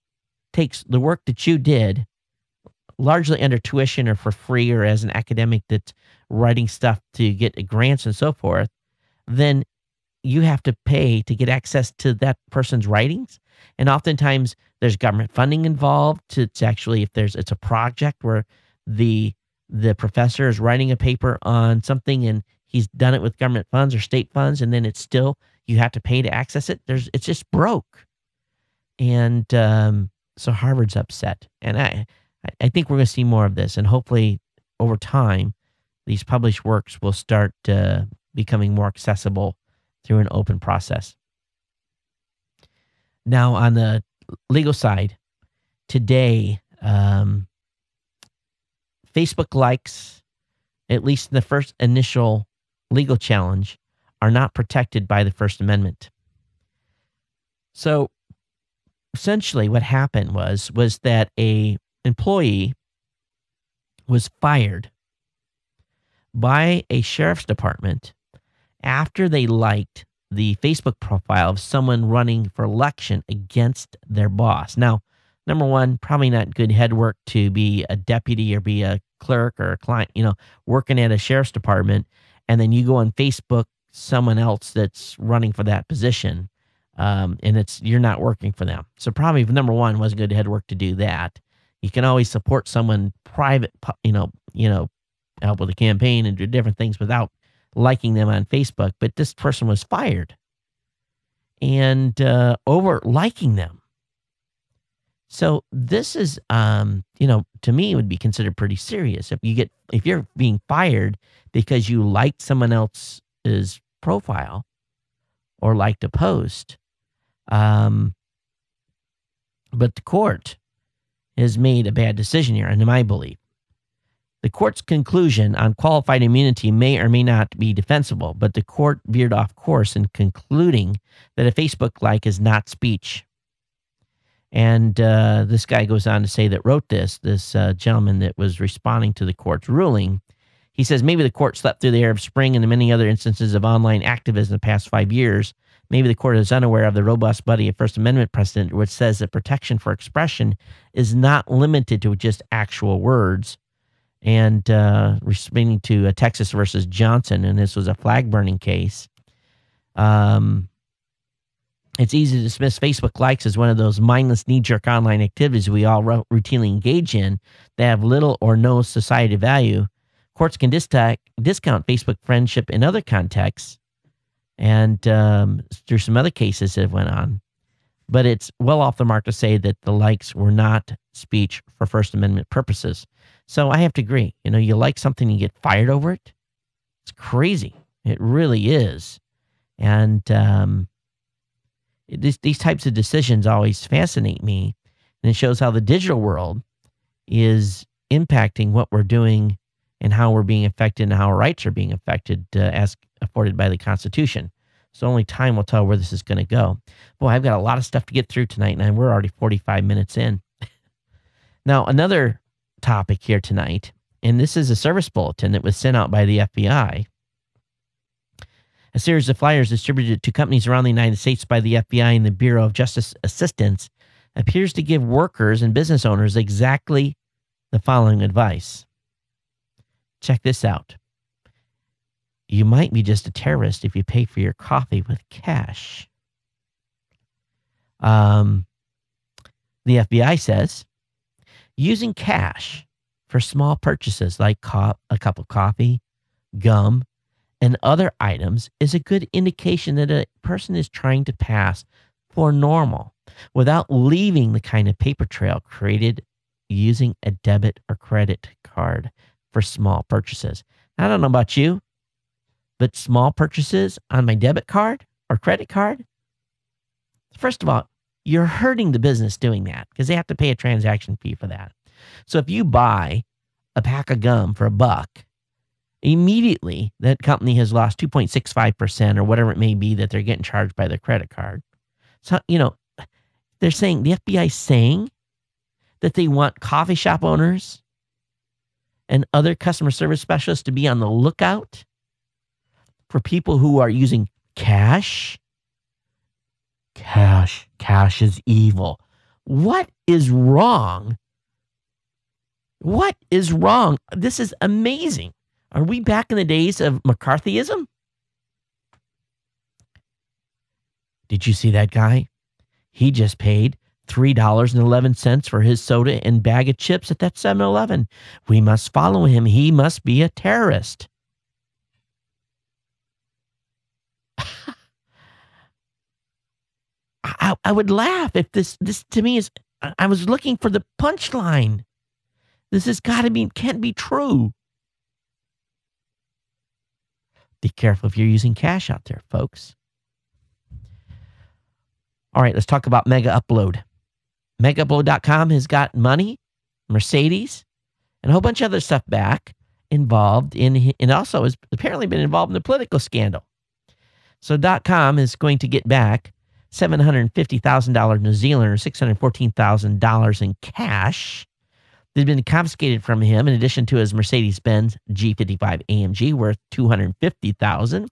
takes the work that you did, largely under tuition or for free or as an academic that's writing stuff to get grants and so forth. Then you have to pay to get access to that person's writings. And oftentimes there's government funding involved. It's actually, it's a project where the professor is writing a paper on something and he's done it with government funds or state funds, and then it's still, you have to pay to access it. It's just broke. And so Harvard's upset. And I think we're going to see more of this. And hopefully over time, these published works will start becoming more accessible through an open process. Now, on the legal side, today, Facebook likes, at least in the first initial legal challenge, are not protected by the First Amendment. So essentially what happened was that a employee was fired by a sheriff's department after they liked the Facebook profile of someone running for election against their boss. Now, number one, probably not good head work to be a deputy or be a clerk or a client, working at a sheriff's department, and then you go on Facebook, someone else that's running for that position, and you're not working for them. So probably number one, wasn't good head work to do that. You can always support someone private, help with a campaign and do different things without liking them on Facebook. But this person was fired and over liking them. So this is, to me, it would be considered pretty serious. If you're being fired because you liked someone else's profile or liked a post, but the court has made a bad decision here, in my belief. The court's conclusion on qualified immunity may or may not be defensible, but the court veered off course in concluding that a Facebook like is not speech. And this guy goes on to say that wrote this gentleman that was responding to the court's ruling. He says, maybe the court slept through the Arab Spring and the many other instances of online activism in the past 5 years. Maybe the court is unaware of the robust body of First Amendment precedent, which says that protection for expression is not limited to just actual words. And responding to Texas versus Johnson, and this was a flag burning case. It's easy to dismiss Facebook likes as one of those mindless knee-jerk online activities we all routinely engage in that have little or no society value. Courts can discount Facebook friendship in other contexts, and through some other cases that have went on. But it's well off the mark to say that the likes were not speech for First Amendment purposes. So I have to agree. You like something, you get fired over it. It's crazy. It really is. And these types of decisions always fascinate me And it shows how the digital world is impacting what we're doing and how we're being affected and how our rights are being affected as afforded by the Constitution. So only time will tell where this is going to go. Boy, I've got a lot of stuff to get through tonight, and we're already 45 minutes in. Now, another topic here tonight, and this is a service bulletin that was sent out by the FBI. A series of flyers distributed to companies around the United States by the FBI and the Bureau of Justice Assistance appears to give workers and business owners exactly the following advice. Check this out. You might be just a terrorist if you pay for your coffee with cash. The FBI says, using cash for small purchases like a cup of coffee, gum, and other items is a good indication that a person is trying to pass for normal without leaving the kind of paper trail created using a debit or credit card for small purchases. I don't know about you, but small purchases on my debit card or credit card, first of all, you're hurting the business doing that because they have to pay a transaction fee for that. So if you buy a pack of gum for $1, immediately that company has lost 2.65% or whatever it may be that they're getting charged by their credit card. So, they're saying, the FBI is saying that they want coffee shop owners and other customer service specialists to be on the lookout for people who are using cash. Cash is evil. What is wrong? What is wrong? This is amazing. Are we back in the days of McCarthyism? Did you see that guy? He just paid $3.11 for his soda and bag of chips at that 7-Eleven. We must follow him. He must be a terrorist. I would laugh if this to me is, I was looking for the punchline. This has got to be, can't be true. Be careful if you're using cash out there, folks. All right, let's talk about Mega Upload. MegaUpload.com has got money, Mercedes, and a whole bunch of other stuff back involved in, and also has apparently been involved in the political scandal. So .com is going to get back $750,000 New Zealand or $614,000 in cash that had been confiscated from him, in addition to his Mercedes-Benz G55 AMG worth $250,000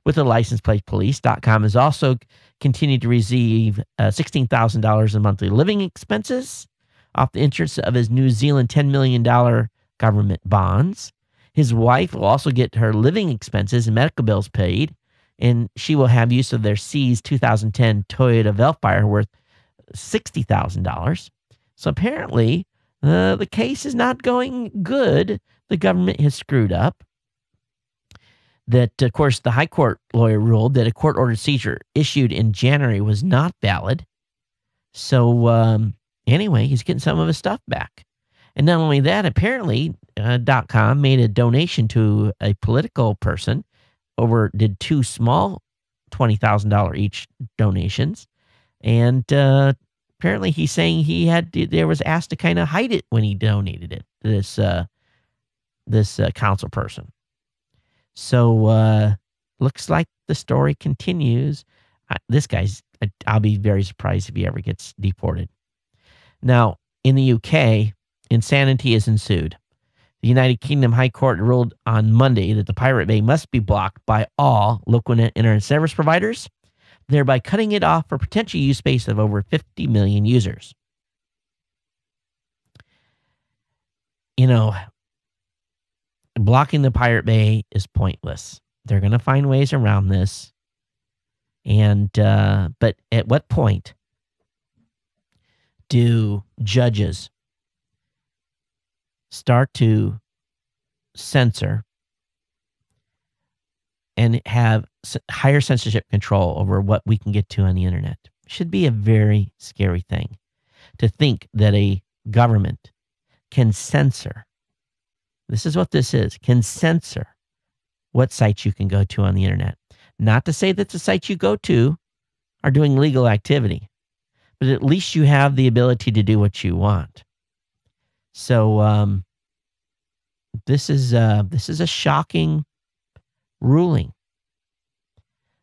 with a license plate police. .com has also continued to receive $16,000 in monthly living expenses off the interest of his New Zealand $10 million government bonds. His wife will also get her living expenses and medical bills paid, and she will have use of their seized 2010 Toyota Velfire worth $60,000. So apparently, the case is not going good. The government has screwed up. That, of course, the High Court lawyer ruled that a court-ordered seizure issued in January was not valid. So, anyway, he's getting some of his stuff back. And not only that, apparently, .com made a donation to a political person, did two small $20,000 each donations. And apparently he's saying there was asked to kind of hide it when he donated it to this council person. So looks like the story continues. This guy's, I'll be very surprised if he ever gets deported. Now, in the UK, insanity has ensued. The United Kingdom High Court ruled on Monday that the Pirate Bay must be blocked by all local internet service providers, thereby cutting it off for potential use space of over 50 million users. Blocking the Pirate Bay is pointless. They're going to find ways around this. And but at what point do judges start to censor and have higher censorship control over what we can get to on the internet? Should be a very scary thing to think that a government can censor. This is what this is, can censor what sites you can go to on the internet. Not to say that the sites you go to are doing legal activity, but at least you have the ability to do what you want. So this is a shocking ruling.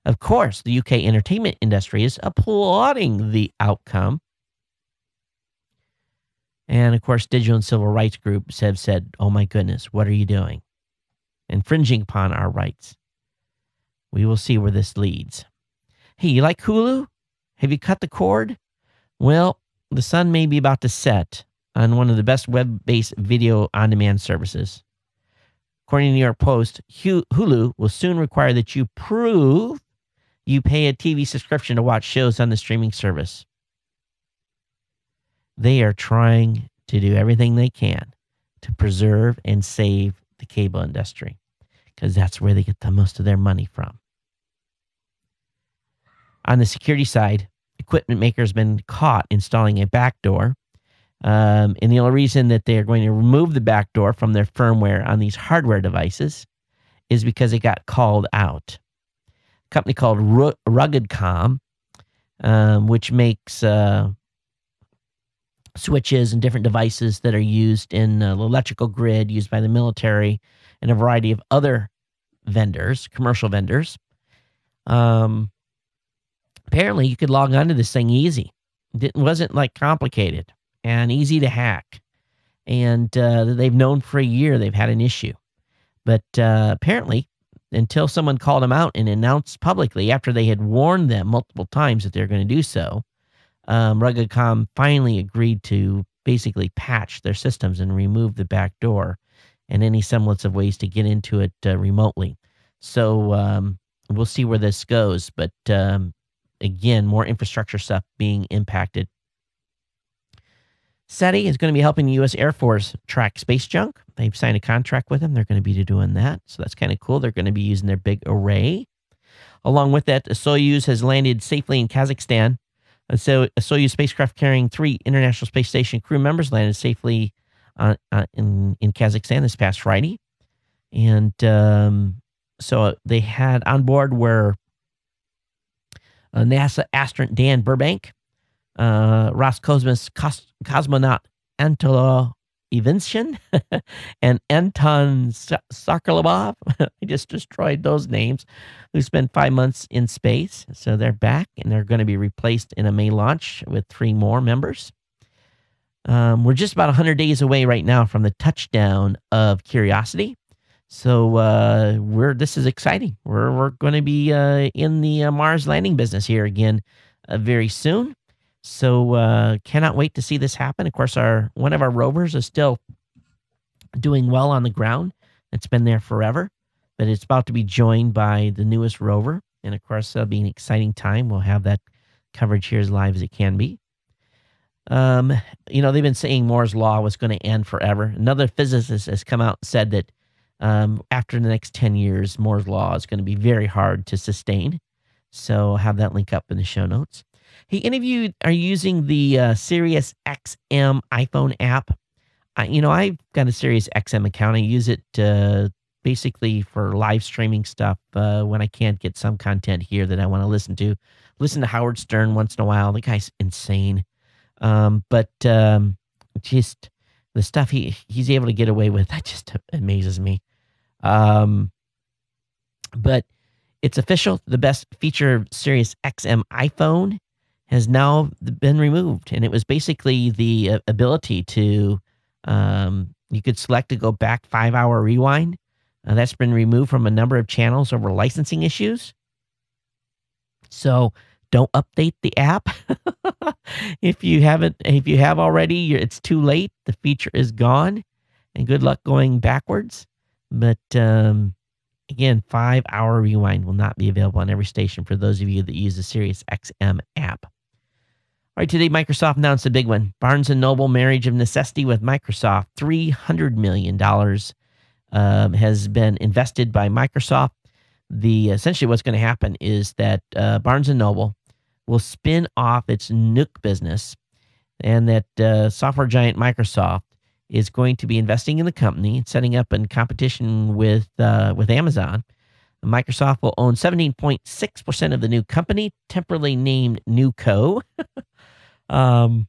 Of course, the UK entertainment industry is applauding the outcome. And of course, digital and civil rights groups have said, oh my goodness, what are you doing? Infringing upon our rights. We will see where this leads. Hey, you like Hulu? Have you cut the cord? Well, the sun may be about to set on one of the best web-based video on-demand services. According to the New York Post, Hulu will soon require that you prove you pay a TV subscription to watch shows on the streaming service. They are trying to do everything they can to preserve and save the cable industry because that's where they get the most of their money from. On the security side, equipment makers have been caught installing a backdoor. And the only reason that they're going to remove the backdoor from their firmware on these hardware devices is because it got called out. A company called RuggedCom, which makes switches and different devices that are used in the electrical grid used by the military and a variety of other vendors, commercial vendors. Apparently, you could log onto this thing easy. It wasn't like complicated and easy to hack. And they've known for a year they've had an issue. But apparently, until someone called them out and announced publicly after they had warned them multiple times that they're going to do so, RuggedCom finally agreed to basically patch their systems and remove the back door and any semblance of ways to get into it remotely. So we'll see where this goes. But again, more infrastructure stuff being impacted. SETI is going to be helping the U.S. Air Force track space junk. They've signed a contract with them. They're going to be doing that. So that's kind of cool. They're going to be using their big array. Along with that, a Soyuz has landed safely in Kazakhstan. So a Soyuz spacecraft carrying 3 International Space Station crew members landed safely in Kazakhstan this past Friday. And so they had on board were NASA astronaut Dan Burbank, Roscosmos cosmonaut Anton Ivinshin, and Anton Sokolov. I just destroyed those names, who spent 5 months in space. So they're back, and they're going to be replaced in a May launch with 3 more members. We're just about 100 days away right now from the touchdown of Curiosity. So this is exciting. We're going to be in the Mars landing business here again very soon. So cannot wait to see this happen. Of course, one of our rovers is still doing well on the ground. It's been there forever, but it's about to be joined by the newest rover. And of course, that'll be an exciting time. We'll have that coverage here as live as it can be. They've been saying Moore's Law was going to end forever. Another physicist has come out and said that after the next 10 years, Moore's Law is going to be very hard to sustain. So I'll have that link up in the show notes. Hey, any of you are using the Sirius XM iPhone app? I've got a Sirius XM account. I use it basically for live streaming stuff when I can't get some content here that I want to listen to. Listen to Howard Stern once in a while. The guy's insane. But just the stuff he's able to get away with, that just amazes me. But it's official. The best feature Sirius XM iPhone has now been removed. And it was basically the ability to, you could select to go back 5-hour rewind. That's been removed from a number of channels over licensing issues. So don't update the app. If you have already, it's too late. The feature is gone, and good luck going backwards. But again, 5-hour rewind will not be available on every station for those of you that use the Sirius XM app. All right, today Microsoft announced a big one. Barnes & Noble marriage of necessity with Microsoft. $300 million has been invested by Microsoft. Essentially what's going to happen is that Barnes & Noble will spin off its Nook business, and that software giant Microsoft is going to be investing in the company, setting up in competition with Amazon. Microsoft will own 17.6% of the new company, temporarily named NewCo. Um,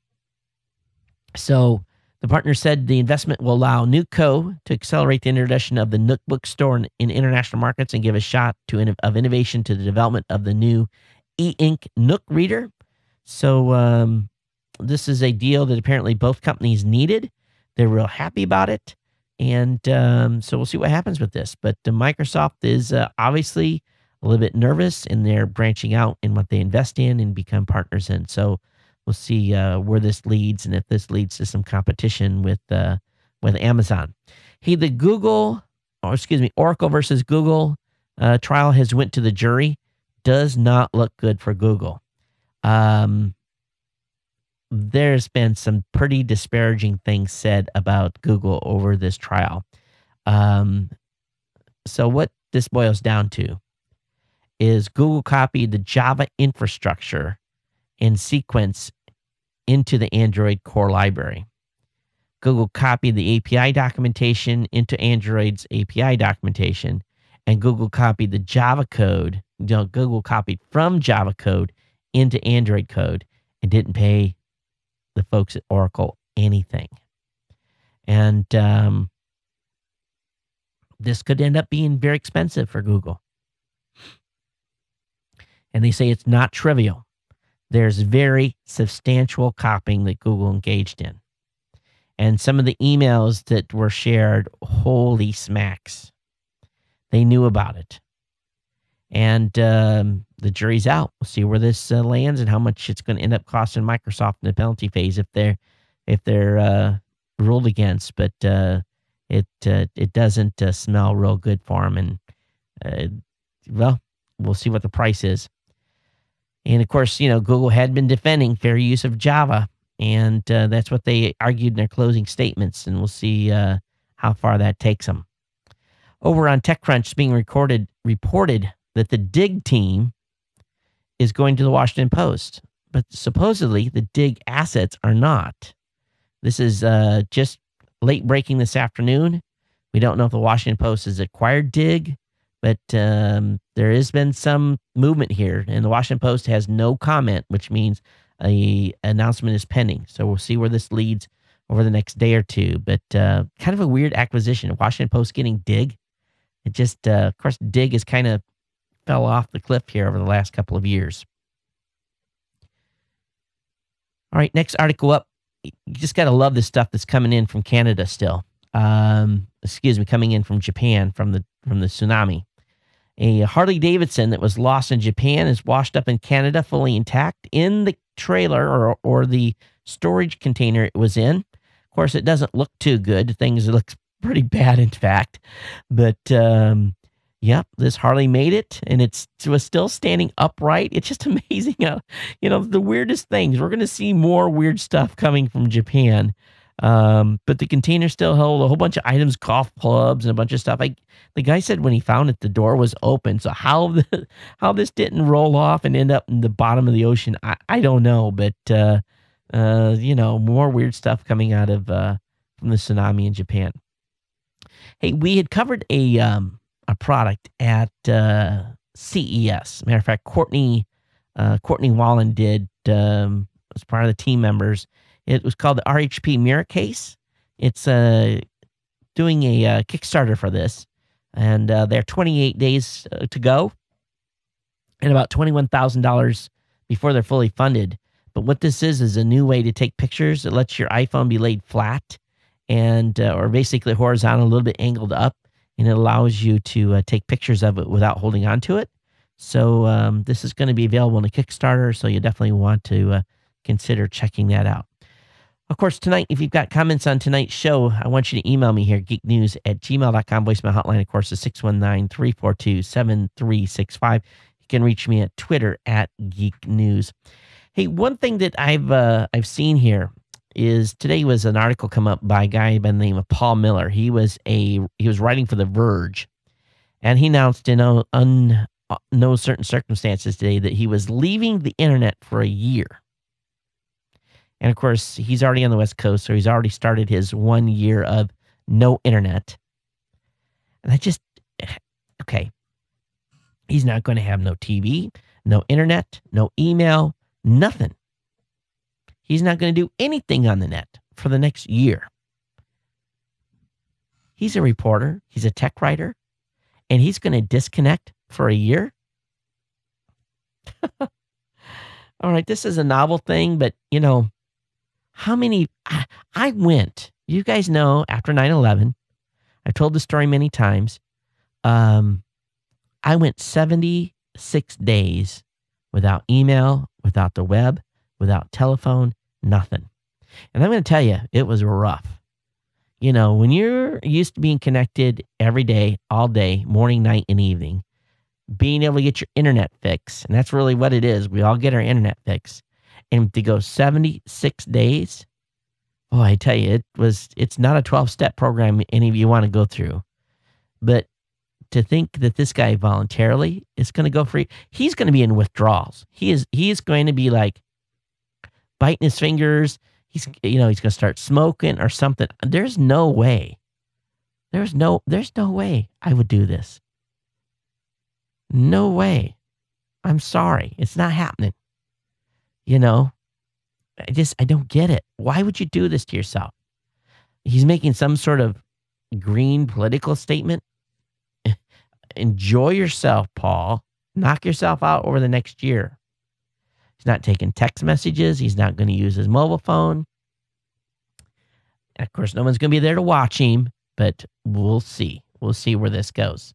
so the partner said the investment will allow Nuco to accelerate the introduction of the Nook bookstore in international markets and give a shot of innovation to the development of the new e-ink Nook reader. So this is a deal that apparently both companies needed. They're real happy about it. And so we'll see what happens with this. But Microsoft is obviously a little bit nervous, and they're branching out in what they invest in and become partners in. So we'll see where this leads, and if this leads to some competition with Amazon. Hey, Oracle versus Google trial has went to the jury. Does not look good for Google. There's been some pretty disparaging things said about Google over this trial. So what this boils down to is Google copied the Java infrastructure and sequence into the Android core library. Google copied the API documentation into Android's API documentation, and Google copied the Java code. Google copied from Java code into Android code and didn't pay the folks at Oracle anything. And this could end up being very expensive for Google. And they say it's not trivial. There's very substantial copying that Google engaged in. And some of the emails that were shared, holy smacks. They knew about it. And the jury's out. We'll see where this lands and how much it's going to end up costing Microsoft in the penalty phase if they're ruled against. But it doesn't smell real good for them. And well, we'll see what the price is. And of course, Google had been defending fair use of Java, and that's what they argued in their closing statements. And we'll see how far that takes them. Over on TechCrunch, it's being reported that the Dig team is going to the Washington Post, but supposedly the Dig assets are not. This is just late breaking this afternoon. We don't know if the Washington Post has acquired Dig, but there has been some movement here, and the Washington Post has no comment, which means an announcement is pending. So we'll see where this leads over the next day or two. But kind of a weird acquisition. Washington Post getting Dig. It just, of course, Dig has kind of fell off the cliff here over the last couple of years. All right, next article up. You just got to love this stuff that's coming in from Canada still. Coming in from Japan from the tsunami. A Harley Davidson that was lost in Japan is washed up in Canada fully intact in the trailer or the storage container it was in. Of course, it doesn't look too good. Things look pretty bad, in fact. But yep, this Harley made it, and it was still standing upright. It's just amazing how, the weirdest things. We're going to see more weird stuff coming from Japan. But the container still held a whole bunch of items, golf clubs, and a bunch of stuff. The guy said when he found it, the door was open. So how this didn't roll off and end up in the bottom of the ocean, I don't know. But more weird stuff coming out of from the tsunami in Japan. Hey, we had covered a product at CES. Matter of fact, Courtney Wallen did as part of the team members. It was called the RHP Mirror Case. It's doing a Kickstarter for this, and they're 28 days to go, and about $21,000 before they're fully funded. But what this is a new way to take pictures. It lets your iPhone be laid flat and or basically horizontal, a little bit angled up, and it allows you to take pictures of it without holding on to it. So this is going to be available on the Kickstarter, so you definitely want to consider checking that out. Of course, tonight, if you've got comments on tonight's show, I want you to email me here, geeknews@gmail.com. Voicemail hotline, of course, is 619-342-7365. You can reach me at Twitter @geeknews. Hey, one thing that I've seen here is today was an article come up by a guy by the name of Paul Miller. He was writing for The Verge, and he announced in no certain circumstances today that he was leaving the internet for a year. And of course, he's already on the West Coast, so he's already started his 1 year of no internet. And okay, he's not going to have no TV, no internet, no email, nothing. He's not going to do anything on the net for the next year. He's a reporter. He's a tech writer. And he's going to disconnect for a year? All right, this is a novel thing, but, how many... I went, you guys know, after 9/11, I've told the story many times, I went 76 days without email, without the web, without telephone, nothing. And I'm going to tell you, it was rough. When you're used to being connected every day, all day, morning, night, and evening, being able to get your internet fix, and that's really what it is. We all get our internet fix. And to go 76 days, oh, I tell you, it's not a 12-step program any of you want to go through. But to think that this guy voluntarily is going to go free, he's going to be in withdrawals. He is going to be like biting his fingers. He's going to start smoking or something. There's no way. There's no way I would do this. No way. I'm sorry. It's not happening. I don't get it. Why would you do this to yourself? He's making some sort of green political statement. Enjoy yourself, Paul. Knock yourself out over the next year. He's not taking text messages. He's not going to use his mobile phone. And of course, no one's going to be there to watch him, but we'll see. We'll see where this goes.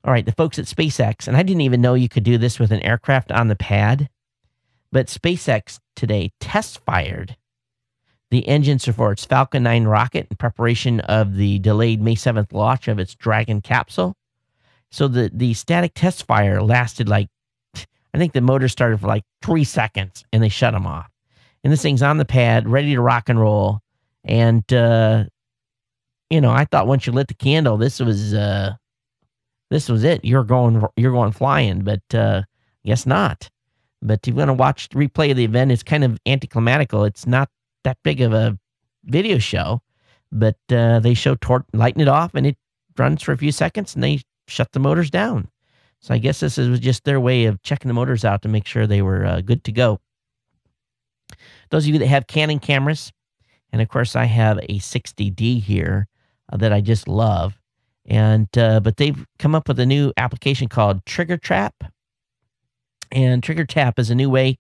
All right, the folks at SpaceX, and I didn't even know you could do this with an aircraft on the pad, but SpaceX today test fired the engines for its Falcon 9 rocket in preparation of the delayed May 7th launch of its Dragon capsule. So the static test fire lasted I think the motor started for 3 seconds, and they shut them off. And this thing's on the pad, ready to rock and roll. And, I thought once you lit the candle, this was it. You're going flying, but guess not. But if you want to watch the replay of the event, it's kind of anticlimactical. It's not that big of a video show, but they show lighting it off, and it runs for a few seconds, and they shut the motors down. So I guess this was just their way of checking the motors out to make sure they were good to go. Those of you that have Canon cameras, and of course I have a 60D here that I just love, and but they've come up with a new application called Trigger Trap. And Trigger Tap is a new way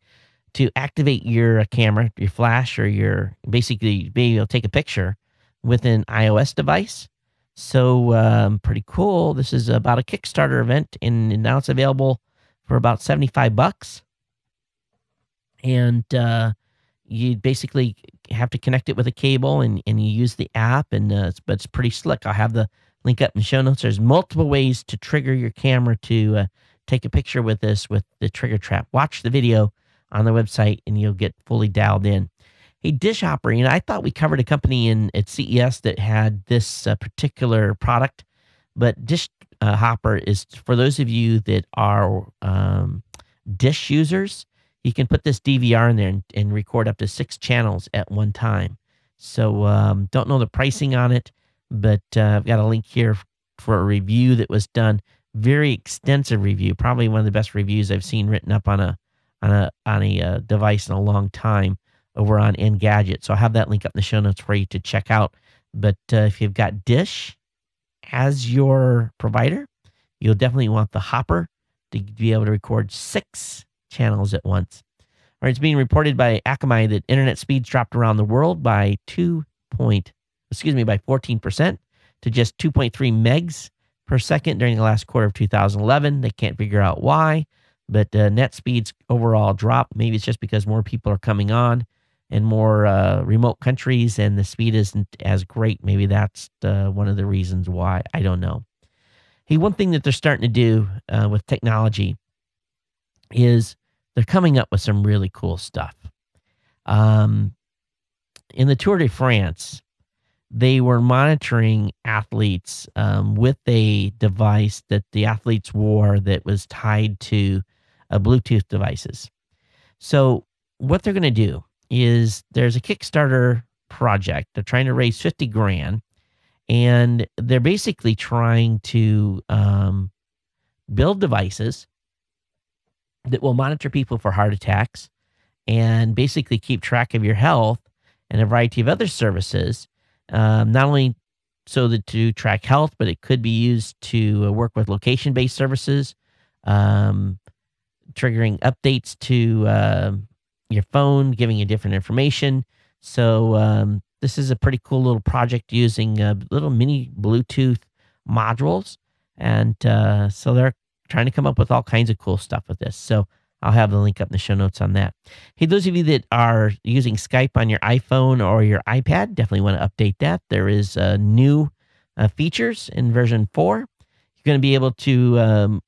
to activate your camera, your flash, or basically be able to take a picture with an iOS device. So pretty cool. This is about a Kickstarter event, and now it's available for about $75. And you basically have to connect it with a cable, and you use the app, but it's pretty slick. I'll have the link up in the show notes. There's multiple ways to trigger your camera to take a picture with this with the Trigger Trap. Watch the video on the website, and you'll get fully dialed in. Hey, Dish Hopper, I thought we covered a company at CES that had this particular product, but Dish Hopper is for those of you that are Dish users. You can put this DVR in there and record up to 6 channels at one time. So don't know the pricing on it, but I've got a link here for a review that was done. Very extensive review, probably one of the best reviews I've seen written up on a device in a long time over on Engadget. So I'll have that link up in the show notes for you to check out. But if you've got Dish as your provider, you'll definitely want the Hopper to be able to record 6 channels at once. All right, it's being reported by Akamai that internet speeds dropped around the world by 14% to just 2.3 megs per second during the last quarter of 2011. They can't figure out why, but net speeds overall dropped. Maybe it's just because more people are coming on in more remote countries, and the speed isn't as great. Maybe that's one of the reasons why. I don't know. Hey, one thing that they're starting to do with technology is they're coming up with some really cool stuff. In the Tour de France, they were monitoring athletes with a device that the athletes wore that was tied to Bluetooth devices. So what they're going to do is there's a Kickstarter project. They're trying to raise $50,000, and they're basically trying to build devices that will monitor people for heart attacks and basically keep track of your health and a variety of other services, not only so that to track health, but it could be used to work with location-based services, um, triggering updates to your phone, giving you different information. So this is a pretty cool little project using little mini Bluetooth modules, and so they're trying to come up with all kinds of cool stuff with this. So I'll have the link up in the show notes on that. Hey, those of you that are using Skype on your iPhone or your iPad, definitely want to update that. There is new features in version 4. You're going to be able to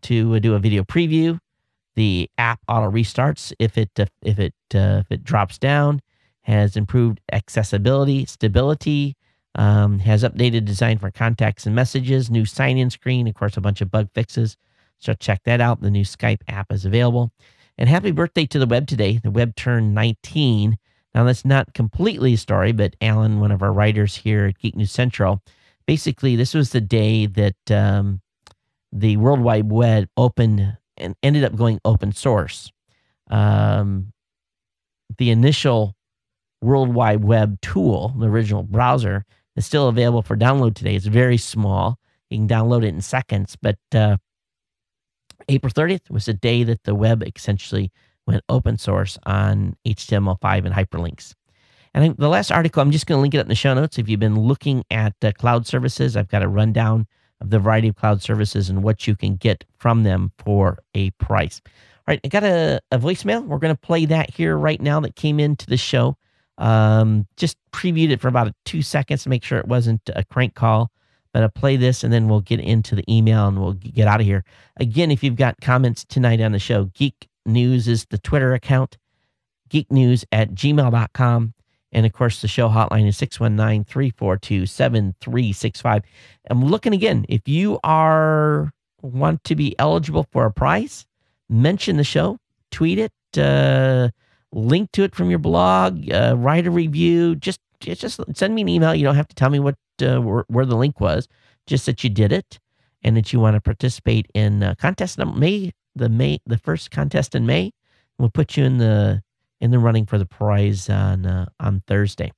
do a video preview. The app auto restarts if it drops down. Has improved accessibility, stability. Has updated design for contacts and messages. New sign-in screen. Of course, a bunch of bug fixes. So check that out. The new Skype app is available. And happy birthday to the web today. The web turned 19. Now, that's not completely a story, but Alan, one of our writers here at Geek News Central, basically, this was the day that the World Wide Web opened and ended up going open source. The initial World Wide Web tool, the original browser, is still available for download today. It's very small. You can download it in seconds, but April 30th was the day that the web essentially went open source on HTML5 and hyperlinks. And the last article, I'm just going to link it up in the show notes. If you've been looking at cloud services, I've got a rundown of the variety of cloud services and what you can get from them for a price. All right, I got a voicemail. We're going to play that here right now that came into the show. Just previewed it for about 2 seconds to make sure it wasn't a crank call. But I'll play this, and then we'll get into the email, and we'll get out of here. Again, if you've got comments tonight on the show, Geek News is the Twitter account, geeknews@gmail.com. And, of course, the show hotline is 619-342-7365. I'm looking again. If you want to be eligible for a prize, mention the show, tweet it, link to it from your blog, write a review. Just send me an email. You don't have to tell me where the link was, just that you did it and that you want to participate in contest the first contest in May. We'll put you in the running for the prize on Thursday.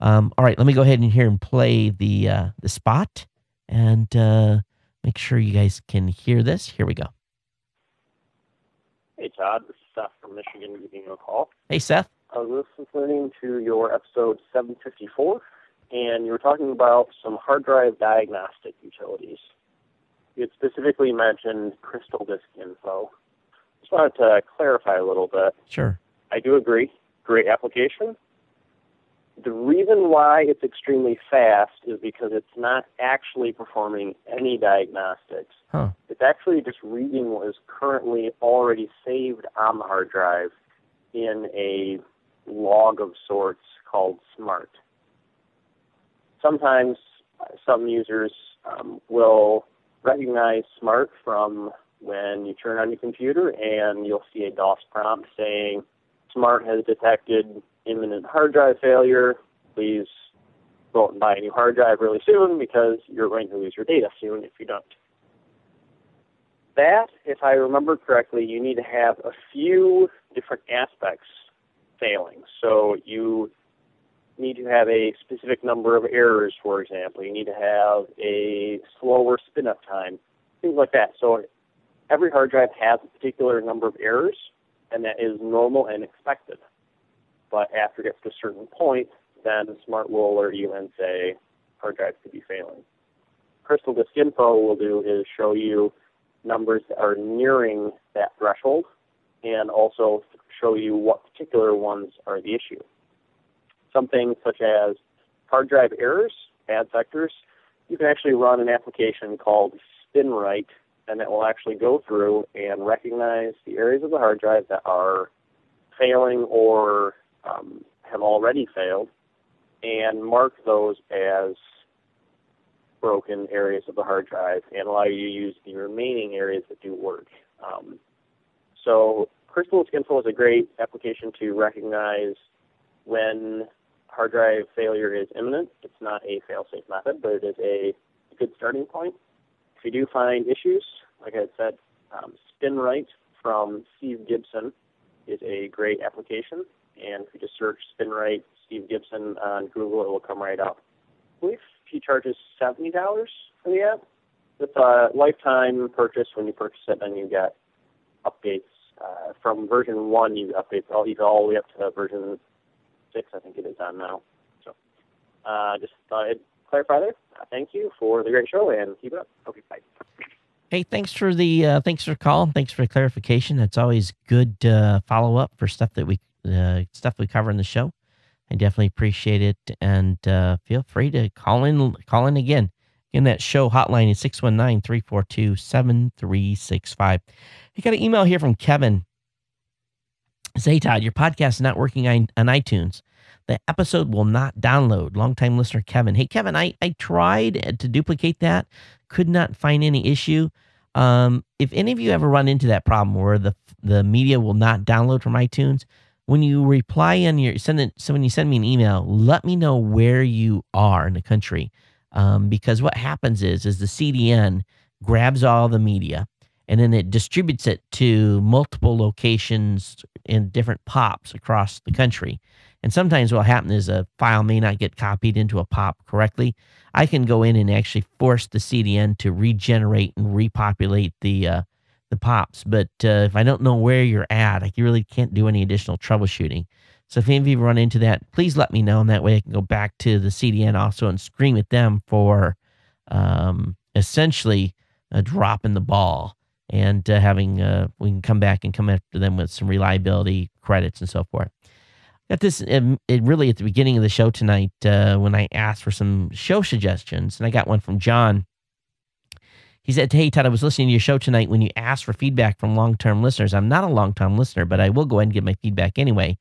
All right, let me go ahead and play the spot and make sure you guys can hear this. Here we go. Hey, Todd. This is Seth from Michigan giving you a call. Hey, Seth. I was listening to your episode 754, and you were talking about some hard drive diagnostic utilities. You had specifically mentioned Crystal Disk Info. Just wanted to clarify a little bit. Sure. I do agree. Great application. The reason why it's extremely fast is because it's not actually performing any diagnostics. Huh. It's actually just reading what is currently already saved on the hard drive in a log of sorts called SMART. Sometimes some users will recognize SMART from when you turn on your computer and you'll see a DOS prompt saying, SMART has detected imminent hard drive failure. Please go out and buy a new hard drive really soon because you're going to lose your data soon if you don't. That, if I remember correctly, you need to have a few different aspects failing. So you need to have a specific number of errors, for example. You need to have a slower spin-up time, things like that. So every hard drive has a particular number of errors, and that is normal and expected. But after it gets to a certain point, then SMART will alert you and say hard drive could be failing. Crystal Disk Info will do is show you numbers that are nearing that threshold and also show you what particular ones are the issue. Some things such as hard drive errors, bad sectors, you can actually run an application called SpinRite, and that will actually go through and recognize the areas of the hard drive that are failing or have already failed and mark those as broken areas of the hard drive and allow you to use the remaining areas that do work. So Crystal Disk Info is a great application to recognize when hard drive failure is imminent. It's not a fail-safe method, but it is a good starting point. If you do find issues, like I said, SpinRite from Steve Gibson is a great application. And if you just search SpinRite Steve Gibson on Google, it will come right up. I believe he charges $70 for the app. It's a lifetime purchase. When you purchase it, then you get updates. From version 1, you update all the way up to version 6, I think it is on now. So just thought I'd clarify there. Thank you for the great show, and keep it up. Okay, bye. Hey, thanks for calling. Thanks for the clarification. It's always good follow up for stuff that we cover in the show. I definitely appreciate it, and feel free to call in again. Again, that show hotline is 619-342-7365. You got an email here from Kevin. Say, Todd, your podcast is not working on iTunes. The episode will not download. Longtime listener Kevin. Hey, Kevin, I tried to duplicate that. Could not find any issue. If any of you ever run into that problem where the media will not download from iTunes, when you reply when you send me an email, let me know where you are in the country. Because what happens is the CDN grabs all the media and then it distributes it to multiple locations in different POPs across the country. And sometimes what will happen is a file may not get copied into a POP correctly. I can go in and actually force the CDN to regenerate and repopulate the POPs. But if I don't know where you're at, I really can't do any additional troubleshooting. So if any of you run into that, please let me know, and that way I can go back to the CDN also and scream at them for essentially dropping the ball and we can come back and come after them with some reliability credits and so forth. Got this really at the beginning of the show tonight when I asked for some show suggestions, and I got one from John. He said, "Hey, Todd, I was listening to your show tonight when you asked for feedback from long-term listeners. I'm not a long-term listener, but I will go ahead and give my feedback anyway.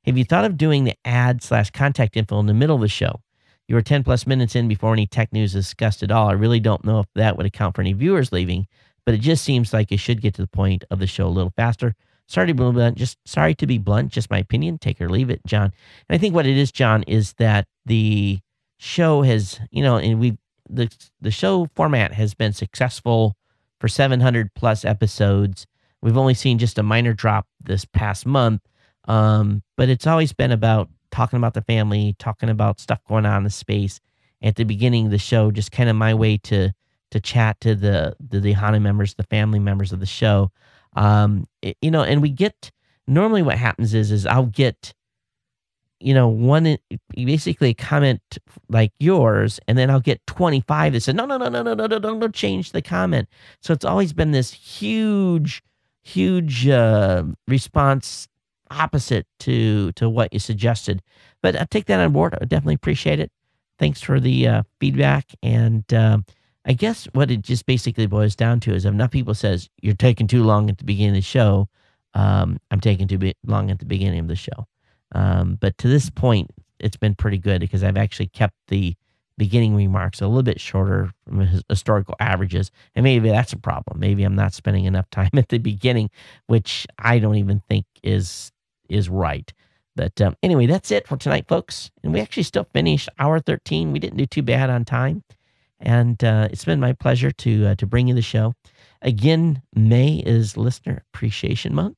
Have you thought of doing the ad/contact info in the middle of the show? You were 10 plus minutes in before any tech news is discussed at all. I really don't know if that would account for any viewers leaving, but it just seems like it should get to the point of the show a little faster. Sorry to be blunt, just my opinion. Take or leave it, John." And I think what it is, John, is that the show has, and the show format has been successful for 700 plus episodes. We've only seen just a minor drop this past month. But it's always been about talking about the family, talking about stuff going on in the space. At the beginning of the show, just kind of my way to chat to the Ohana members, the family members of the show. And we get, normally what happens is I'll get, basically a comment like yours, and then I'll get 25 that said, no, don't change the comment. So it's always been this huge response opposite to what you suggested. But I take that on board. I definitely appreciate it. Thanks for the feedback. And I guess what it just basically boils down to is if enough people says, you're taking too long at the beginning of the show, I'm taking too long at the beginning of the show. But to this point, it's been pretty good because I've actually kept the beginning remarks a little bit shorter from historical averages. And maybe that's a problem. Maybe I'm not spending enough time at the beginning, which I don't even think is right. But anyway, that's it for tonight, folks. And we actually still finished hour 13. We didn't do too bad on time. And it's been my pleasure to bring you the show. Again, May is Listener Appreciation Month.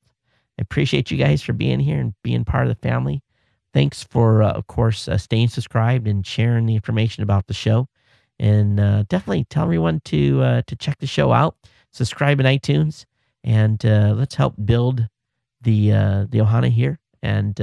I appreciate you guys for being here and being part of the family. Thanks for, of course, staying subscribed and sharing the information about the show. And definitely tell everyone to check the show out. Subscribe in iTunes. And let's help build the Ohana here. And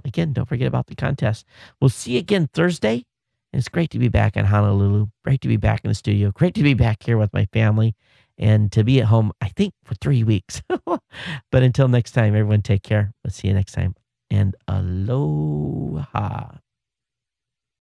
again, don't forget about the contest. We'll see you again Thursday. And it's great to be back in Honolulu. Great to be back in the studio. Great to be back here with my family. And to be at home, I think, for 3 weeks. But until next time, everyone take care. We'll see you next time. And aloha.